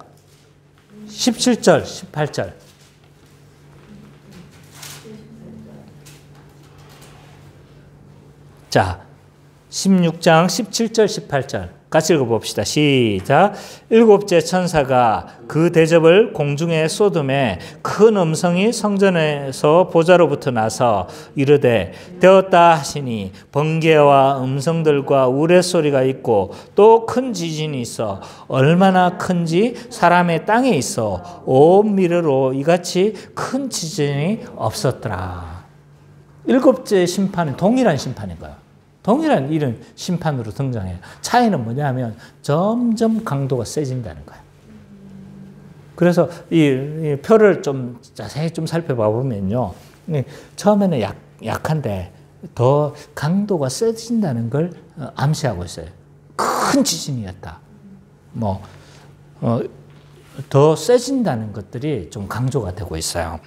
17절 18절 자, 16장 17절 18절 같이 읽어봅시다. 시작. 일곱째 천사가 그 대접을 공중에 쏟음에 큰 음성이 성전에서 보좌로부터 나서 이르되 되었다 하시니 번개와 음성들과 우레소리가 있고 또 큰 지진이 있어 얼마나 큰지 사람의 땅에 있어 온 미래로 이같이 큰 지진이 없었더라. 일곱째 심판은 동일한 심판인 거예요. 동일한 이런 심판으로 등장해요. 차이는 뭐냐면 점점 강도가 세진다는 거예요. 그래서 이 표를 좀 자세히 좀 살펴봐 보면요. 처음에는 약한데 더 강도가 세진다는 걸 암시하고 있어요. 큰 지진이었다. 더 세진다는 것들이 좀 강조가 되고 있어요.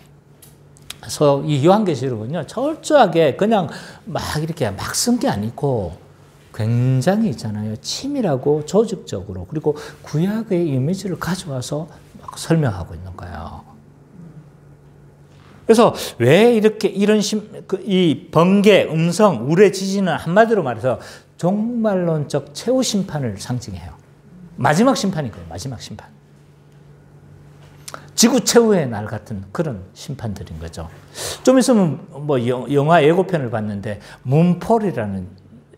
그래서 이 요한계시록은요, 철저하게 그냥 막 이렇게 막 쓴 게 아니고 굉장히 있잖아요. 치밀하고 조직적으로 그리고 구약의 이미지를 가져와서 막 설명하고 있는 거예요. 그래서 왜 이렇게 이 번개, 음성, 우레 지진은 한마디로 말해서 종말론적 최후 심판을 상징해요. 마지막 심판인 거예요. 마지막 심판. 지구 최후의 날 같은 그런 심판들인 거죠. 좀 있으면 영화 예고편을 봤는데 문폴이라는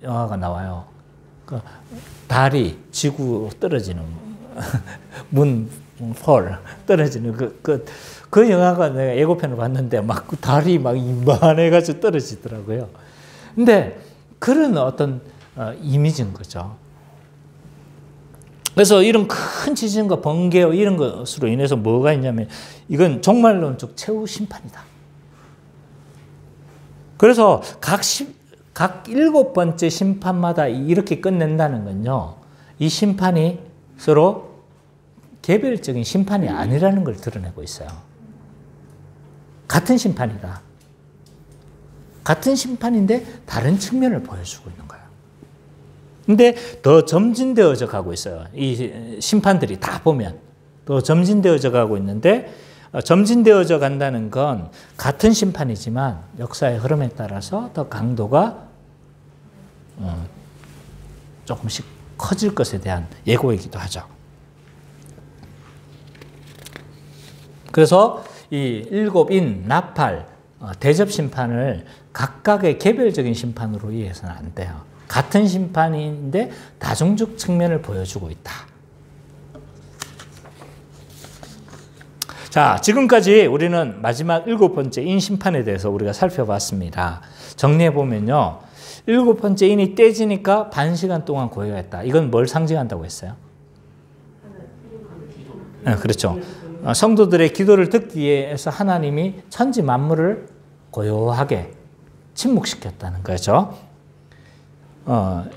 영화가 나와요. 그 달이 지구로 떨어지는 문폴 떨어지는 그 영화가 내가 예고편을 봤는데 막 그 달이 막 이만해가지고 떨어지더라고요. 근데 그런 어떤 이미지인 거죠. 그래서 이런 큰 지진과 번개 이런 것으로 인해서 뭐가 있냐면 이건 종말론적 최후 심판이다. 그래서 각 일곱 번째 심판마다 이렇게 끝낸다는 건요. 이 심판이 서로 개별적인 심판이 아니라는 걸 드러내고 있어요. 같은 심판이다. 같은 심판인데 다른 측면을 보여주고 있는 거예요. 근데 더 점진되어져 가고 있어요. 이 심판들이 다 보면 더 점진되어져 가고 있는데 점진되어져 간다는 건 같은 심판이지만 역사의 흐름에 따라서 더 강도가 조금씩 커질 것에 대한 예고이기도 하죠. 그래서 이 일곱인, 나팔, 대접 심판을 각각의 개별적인 심판으로 이해해서는 안 돼요. 같은 심판인데 다중적 측면을 보여주고 있다. 자, 지금까지 우리는 마지막 일곱 번째 인 심판에 대해서 우리가 살펴봤습니다. 정리해 보면요. 일곱 번째 인이 떼지니까 반 시간 동안 고요했다. 이건 뭘 상징한다고 했어요? 네, 그렇죠. 성도들의 기도를 듣기 위해서 하나님이 천지 만물을 고요하게 침묵시켰다는 거죠.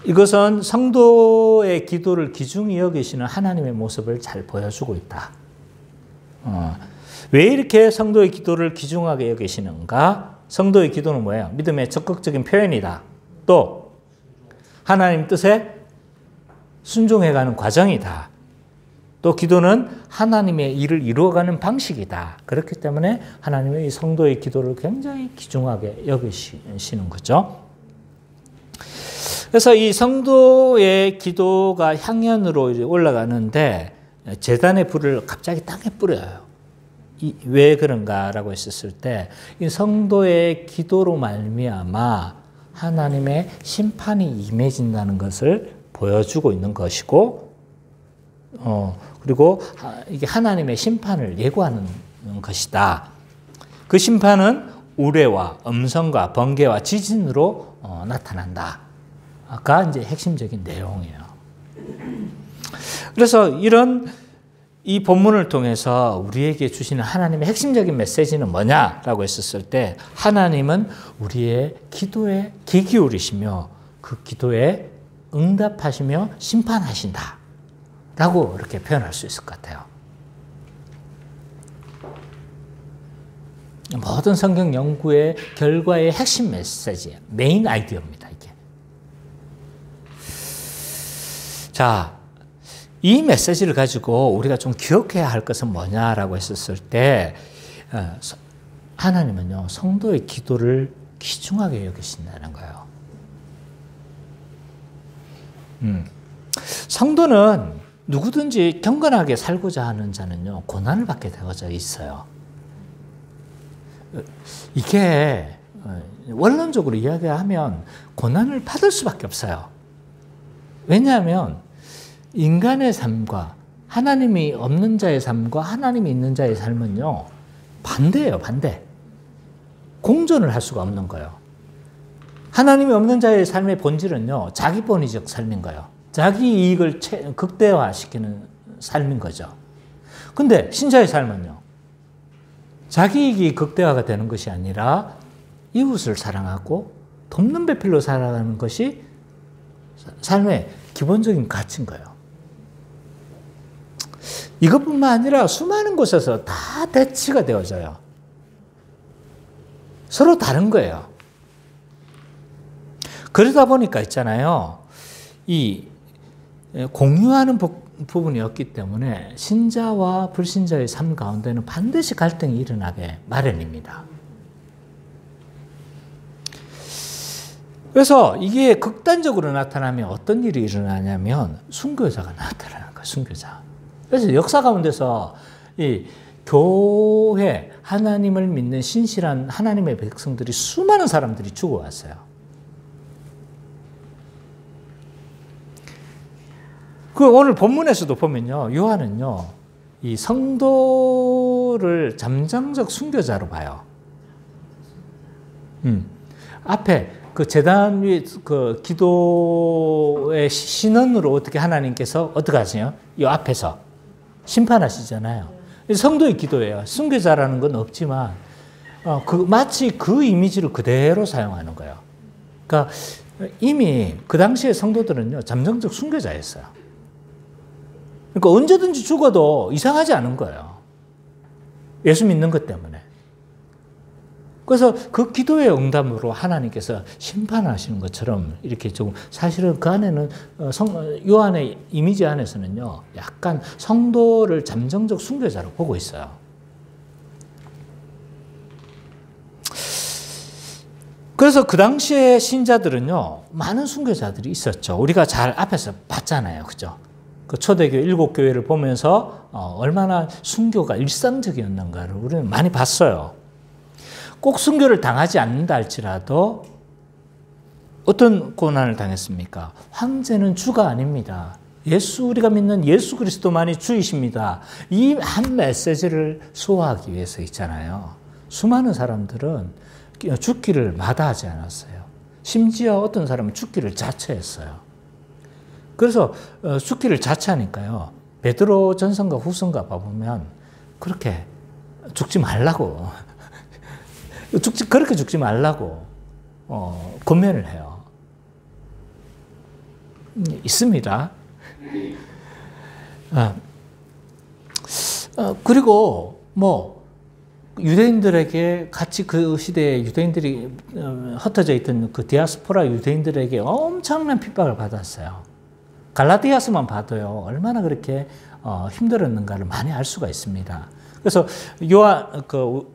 이것은 성도의 기도를 귀중히 여기시는 하나님의 모습을 잘 보여주고 있다. 왜 이렇게 성도의 기도를 귀중하게 여기시는가? 성도의 기도는 뭐예요? 믿음의 적극적인 표현이다. 또 하나님 뜻에 순종해가는 과정이다. 또 기도는 하나님의 일을 이루어가는 방식이다. 그렇기 때문에 하나님의 이 성도의 기도를 굉장히 귀중하게 여기시는 거죠. 그래서 이 성도의 기도가 향연으로 이제 올라가는데 제단의 불을 갑자기 땅에 뿌려요. 왜 그런가라고 했었을 때 이 성도의 기도로 말미암아 하나님의 심판이 임해진다는 것을 보여주고 있는 것이고, 그리고 이게 하나님의 심판을 예고하는 것이다. 그 심판은 우레와 음성과 번개와 지진으로 나타난다. 가 이제 핵심적인 내용이에요. 그래서 이 본문을 통해서 우리에게 주시는 하나님의 핵심적인 메시지는 뭐냐라고 했었을 때 하나님은 우리의 기도에 귀 기울이시며 그 기도에 응답하시며 심판하신다 라고 이렇게 표현할 수 있을 것 같아요. 모든 성경 연구의 결과의 핵심 메시지, 메인 아이디어입니다. 이게. 자, 이 메시지를 가지고 우리가 좀 기억해야 할 것은 뭐냐라고 했었을 때 하나님은요, 성도의 기도를 귀중하게 여기신다는 거예요. 성도는 누구든지 경건하게 살고자 하는 자는요, 고난을 받게 되어져 있어요. 이게 원론적으로 이야기하면 고난을 받을 수밖에 없어요. 왜냐하면 인간의 삶과 하나님이 없는 자의 삶과 하나님이 있는 자의 삶은요, 반대예요, 반대. 공존을 할 수가 없는 거예요. 하나님이 없는 자의 삶의 본질은요, 자기본위적 삶인 거예요. 자기 이익을 극대화시키는 삶인 거죠. 근데 신자의 삶은요, 자기 이익이 극대화가 되는 것이 아니라 이웃을 사랑하고 돕는 배필로 살아가는 것이 삶의 기본적인 가치인 거예요. 이것뿐만 아니라 수많은 곳에서 다 대치가 되어져요. 서로 다른 거예요. 그러다 보니까 있잖아요. 이 공유하는 부분이 없기 때문에 신자와 불신자의 삶 가운데는 반드시 갈등이 일어나게 마련입니다. 그래서 이게 극단적으로 나타나면 어떤 일이 일어나냐면 순교자가 나타나는 거예요. 순교자. 그래서 역사 가운데서 이 교회, 하나님을 믿는 신실한 하나님의 백성들이 수많은 사람들이 죽어왔어요. 그 오늘 본문에서도 보면요, 요한은요, 이 성도를 잠정적 순교자로 봐요. 앞에 그 제단 위에 그 기도의 신원으로 어떻게 하나님께서 어떻게 하세요? 이 앞에서 심판하시잖아요. 성도의 기도예요. 순교자라는 건 없지만 마치 그 이미지를 그대로 사용하는 거예요. 그러니까 이미 그 당시의 성도들은요, 잠정적 순교자였어요. 그러니까 언제든지 죽어도 이상하지 않은 거예요. 예수 믿는 것 때문에. 그래서 그 기도의 응답으로 하나님께서 심판하시는 것처럼 이렇게 좀 사실은 그 안에는 요한의 이미지 안에서는요, 약간 성도를 잠정적 순교자로 보고 있어요. 그래서 그 당시에 신자들은요, 많은 순교자들이 있었죠. 우리가 잘 앞에서 봤잖아요. 그죠? 그 초대교 7교회를 보면서 얼마나 순교가 일상적이었는가를 우리는 많이 봤어요. 꼭 순교를 당하지 않는다 할지라도 어떤 고난을 당했습니까? 황제는 주가 아닙니다. 우리가 믿는 예수 그리스도만이 주이십니다. 이 한 메시지를 소화하기 위해서 있잖아요. 수많은 사람들은 죽기를 마다하지 않았어요. 심지어 어떤 사람은 죽기를 자처했어요. 그래서 죽기를 자처하니까요, 베드로 전서과 후서가 봐보면 그렇게 죽지 말라고 그렇게 죽지 말라고 권면을 해요. 있습니다. 그리고 뭐 유대인들에게 같이 그 시대에 유대인들이 흩어져 있던 그 디아스포라 유대인들에게 엄청난 핍박을 받았어요. 갈라디아서만 봐도요, 얼마나 그렇게 힘들었는가를 많이 알 수가 있습니다. 그래서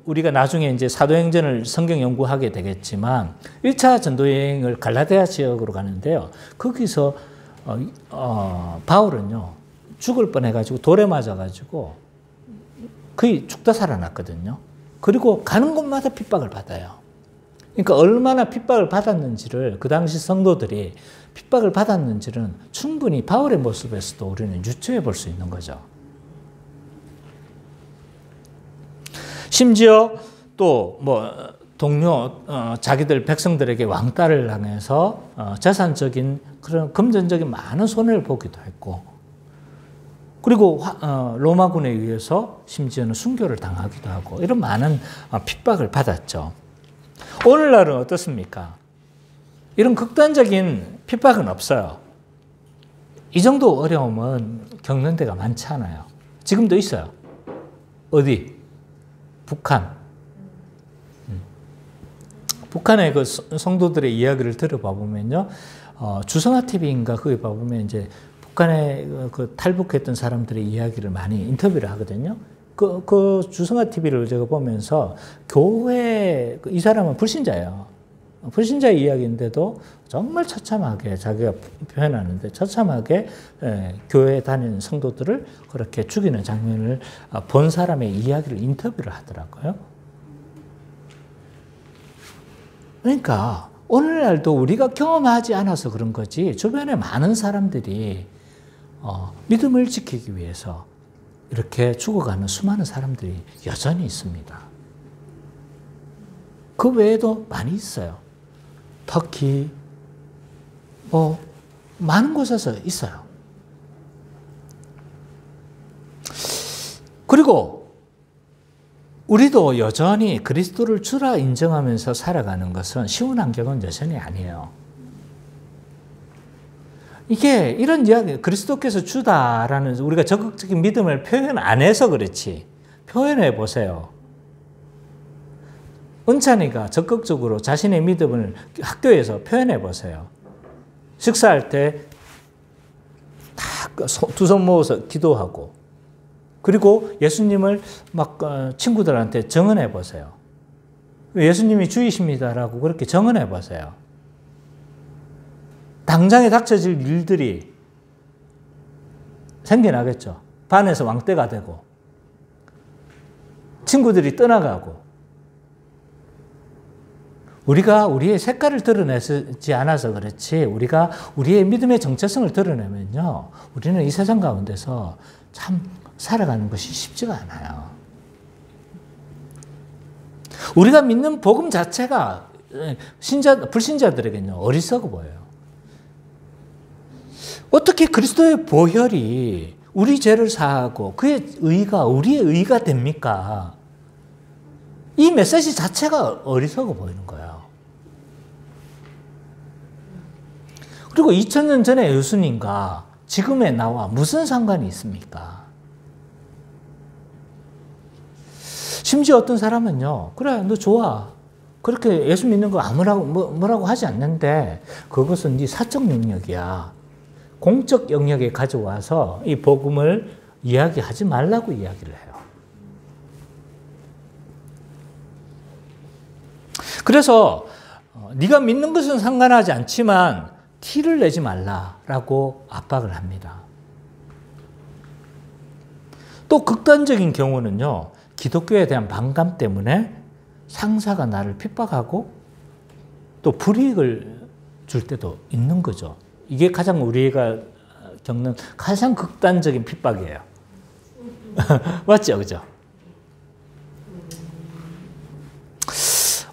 우리가 나중에 이제 사도행전을 성경 연구하게 되겠지만 1차 전도 여행을 갈라디아 지역으로 가는데요. 거기서 바울은요, 죽을 뻔해가지고 돌에 맞아가지고 거의 죽다 살아났거든요. 그리고 가는 곳마다 핍박을 받아요. 그러니까 얼마나 핍박을 받았는지를, 그 당시 성도들이 핍박을 받았는지는 충분히 바울의 모습에서도 우리는 유추해 볼 수 있는 거죠. 심지어 또 동료 자기들 백성들에게 왕따를 당해서 재산적인 그런 금전적인 많은 손해를 보기도 했고, 그리고 로마군에 의해서 심지어는 순교를 당하기도 하고, 이런 많은 핍박을 받았죠. 오늘날은 어떻습니까? 이런 극단적인 핍박은 없어요. 이 정도 어려움은 겪는 데가 많지 않아요. 지금도 있어요. 어디? 북한. 북한의 그 성도들의 이야기를 들어봐 보면요, 주성아 TV인가 거기 봐 보면 이제 북한에 그 탈북했던 사람들의 이야기를 많이 인터뷰를 하거든요. 그 주성아 TV를 제가 보면서 교회, 이 사람은 불신자예요. 불신자의 이야기인데도 정말 처참하게 자기가 표현하는데 처참하게 교회에 다니는 성도들을 그렇게 죽이는 장면을 본 사람의 이야기를 인터뷰를 하더라고요. 그러니까 오늘날도 우리가 경험하지 않아서 그런 거지 주변에 많은 사람들이 믿음을 지키기 위해서 이렇게 죽어가는 수많은 사람들이 여전히 있습니다. 그 외에도 많이 있어요. 터키, 많은 곳에서 있어요. 그리고 우리도 여전히 그리스도를 주라 인정하면서 살아가는 것은 쉬운 환경은 여전히 아니에요. 이게 이런 이야기, 그리스도께서 주다라는 우리가 적극적인 믿음을 표현 안 해서 그렇지. 표현해 보세요. 은찬이가 적극적으로 자신의 믿음을 학교에서 표현해 보세요. 식사할 때 두 손 모아서 기도하고, 그리고 예수님을 막 친구들한테 정언해 보세요. 예수님이 주이십니다라고 그렇게 정언해 보세요. 당장에 닥쳐질 일들이 생겨나겠죠. 반에서 왕떼가 되고, 친구들이 떠나가고, 우리가 우리의 색깔을 드러내지 않아서 그렇지 우리가 우리의 믿음의 정체성을 드러내면요. 우리는 이 세상 가운데서 참 살아가는 것이 쉽지가 않아요. 우리가 믿는 복음 자체가 불신자들에게는요. 어리석어 보여요. 어떻게 그리스도의 보혈이 우리 죄를 사하고 그의 의가 우리의 의가 됩니까? 이 메시지 자체가 어리석어 보이는 거예요. 그리고 2000년 전의 예수님과 지금의 나와 무슨 상관이 있습니까? 심지어 어떤 사람은요, 그래, 너 좋아. 그렇게 예수 믿는 거 뭐라고 하지 않는데, 그것은 네 사적 영역이야. 공적 영역에 가져와서 이 복음을 이야기하지 말라고 이야기를 해요. 그래서 네가 믿는 것은 상관하지 않지만 티를 내지 말라라고 압박을 합니다. 또 극단적인 경우는요. 기독교에 대한 반감 때문에 상사가 나를 핍박하고 또 불이익을 줄 때도 있는 거죠. 이게 가장 우리가 겪는 가장 극단적인 핍박이에요. 맞죠? 그죠?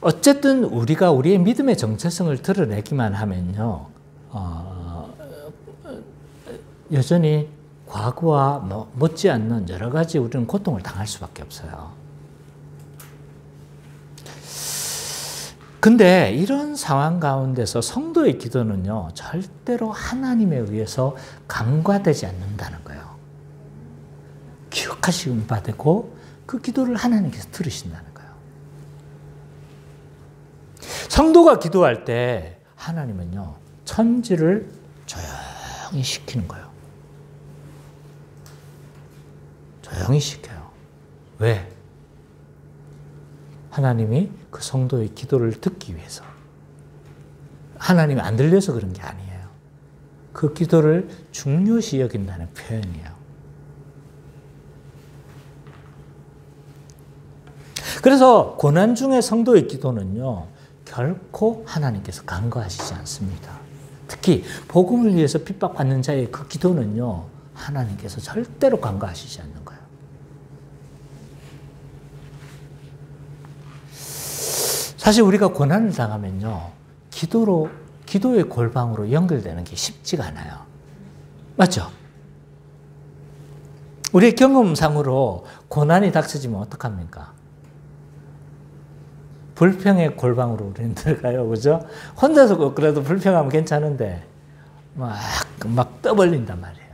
어쨌든 우리가 우리의 믿음의 정체성을 드러내기만 하면요, 여전히 과거와 못지않는 여러 가지 우리는 고통을 당할 수밖에 없어요. 근데 이런 상황 가운데서 성도의 기도는요, 절대로 하나님에 의해서 간과되지 않는다는 거예요. 기억하시면 받고 그 기도를 하나님께서 들으신다는 거예요. 성도가 기도할 때 하나님은요, 천지를 조용히 시키는 거예요. 조용히 시켜요. 왜? 하나님이 그 성도의 기도를 듣기 위해서. 하나님이 안 들려서 그런 게 아니에요. 그 기도를 중요시 여긴다는 표현이에요. 그래서 고난 중에 성도의 기도는요, 결코 하나님께서 간과하시지 않습니다. 특히 복음을 위해서 핍박받는 자의 그 기도는요, 하나님께서 절대로 간과하시지 않는 거예요. 사실 우리가 고난을 당하면요, 기도의 골방으로 연결되는 게 쉽지가 않아요. 맞죠? 우리의 경험상으로 고난이 닥쳐지면 어떡합니까? 불평의 골방으로 우리는 들어가요. 그죠? 혼자서 그래도 불평하면 괜찮은데, 막 떠벌린단 말이에요.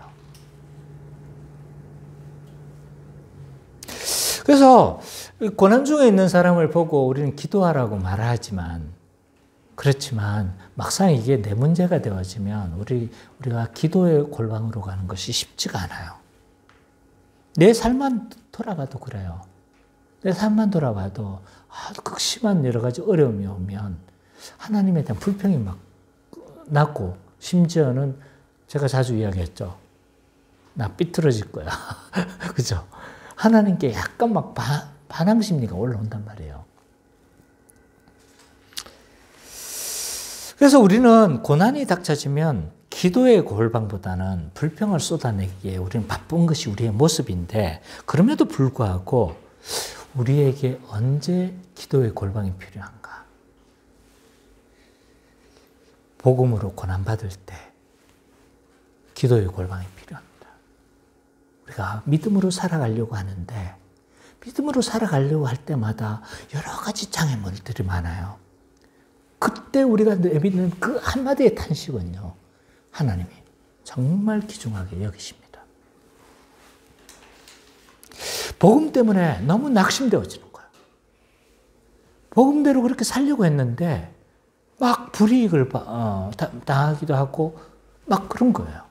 그래서 고난 중에 있는 사람을 보고 우리는 기도하라고 말하지만, 그렇지만 막상 이게 내 문제가 되어지면 우리가 기도의 골방으로 가는 것이 쉽지가 않아요. 내 삶만 돌아가도 그래요. 내 삶만 돌아가도 극심한 여러 가지 어려움이 오면 하나님에 대한 불평이 막 났고, 심지어는 제가 자주 이야기했죠. 나 삐뚤어질 거야. 그죠? 하나님께 약간 막 반항 심리가 올라온단 말이에요. 그래서 우리는 고난이 닥쳐지면 기도의 골방보다는 불평을 쏟아내기에 우리는 바쁜 것이 우리의 모습인데, 그럼에도 불구하고 우리에게 언제 기도의 골방이 필요한가? 복음으로 고난받을 때 기도의 골방이 필요합니다. 우리가 믿음으로 살아가려고 하는데, 믿음으로 살아가려고 할 때마다 여러 가지 장애물들이 많아요. 그때 우리가 내뱉는 그 한마디의 탄식은요, 하나님이 정말 귀중하게 여기십니다. 복음 때문에 너무 낙심되어지는 거예요. 복음대로 그렇게 살려고 했는데 막 불이익을 당하기도 하고 막 그런 거예요.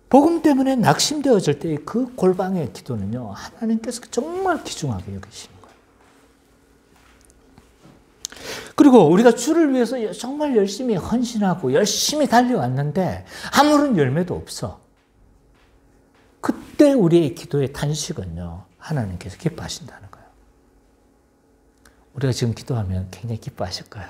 복음 때문에 낙심되어질 때 그 골방의 기도는요, 하나님께서 정말 귀중하게 여기시는 거예요. 그리고 우리가 주를 위해서 정말 열심히 헌신하고 열심히 달려왔는데 아무런 열매도 없어. 그때 우리의 기도의 탄식은요, 하나님께서 기뻐하신다는 거예요. 우리가 지금 기도하면 굉장히 기뻐하실 거예요.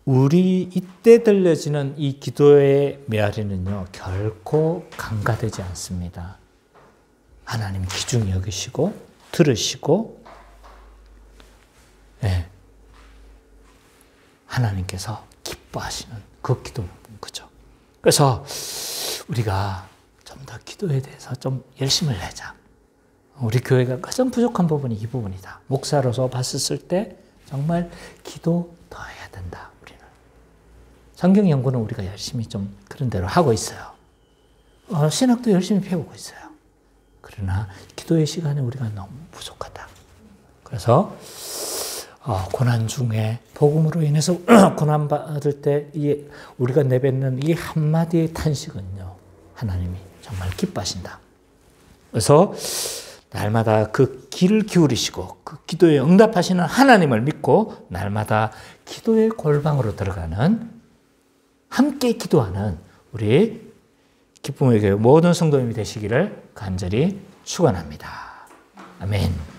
우리 이때 들려지는 이 기도의 메아리는요, 결코 간과되지 않습니다. 하나님 귀중히 여기시고 들으시고, 네, 하나님께서 기뻐하시는 그 기도는 거죠. 그래서 우리가 좀 더 기도에 대해서 좀 열심을 내자. 우리 교회가 가장 부족한 부분이 이 부분이다. 목사로서 봤을 때 정말 기도 더 해야 된다. 우리는 성경 연구는 우리가 열심히 좀 그런 대로 하고 있어요. 신학도 열심히 배우고 있어요. 그러나 기도의 시간에 우리가 너무 부족하다. 그래서 고난 중에 복음으로 인해서 고난 받을 때 우리가 내뱉는 이 한마디의 탄식은요, 하나님이 정말 기뻐하신다. 그래서 날마다 그 귀를 기울이시고 그 기도에 응답하시는 하나님을 믿고 날마다 기도의 골방으로 들어가는, 함께 기도하는 우리 기쁨의 교회 모든 성도님이 되시기를 간절히 축원합니다. 아멘.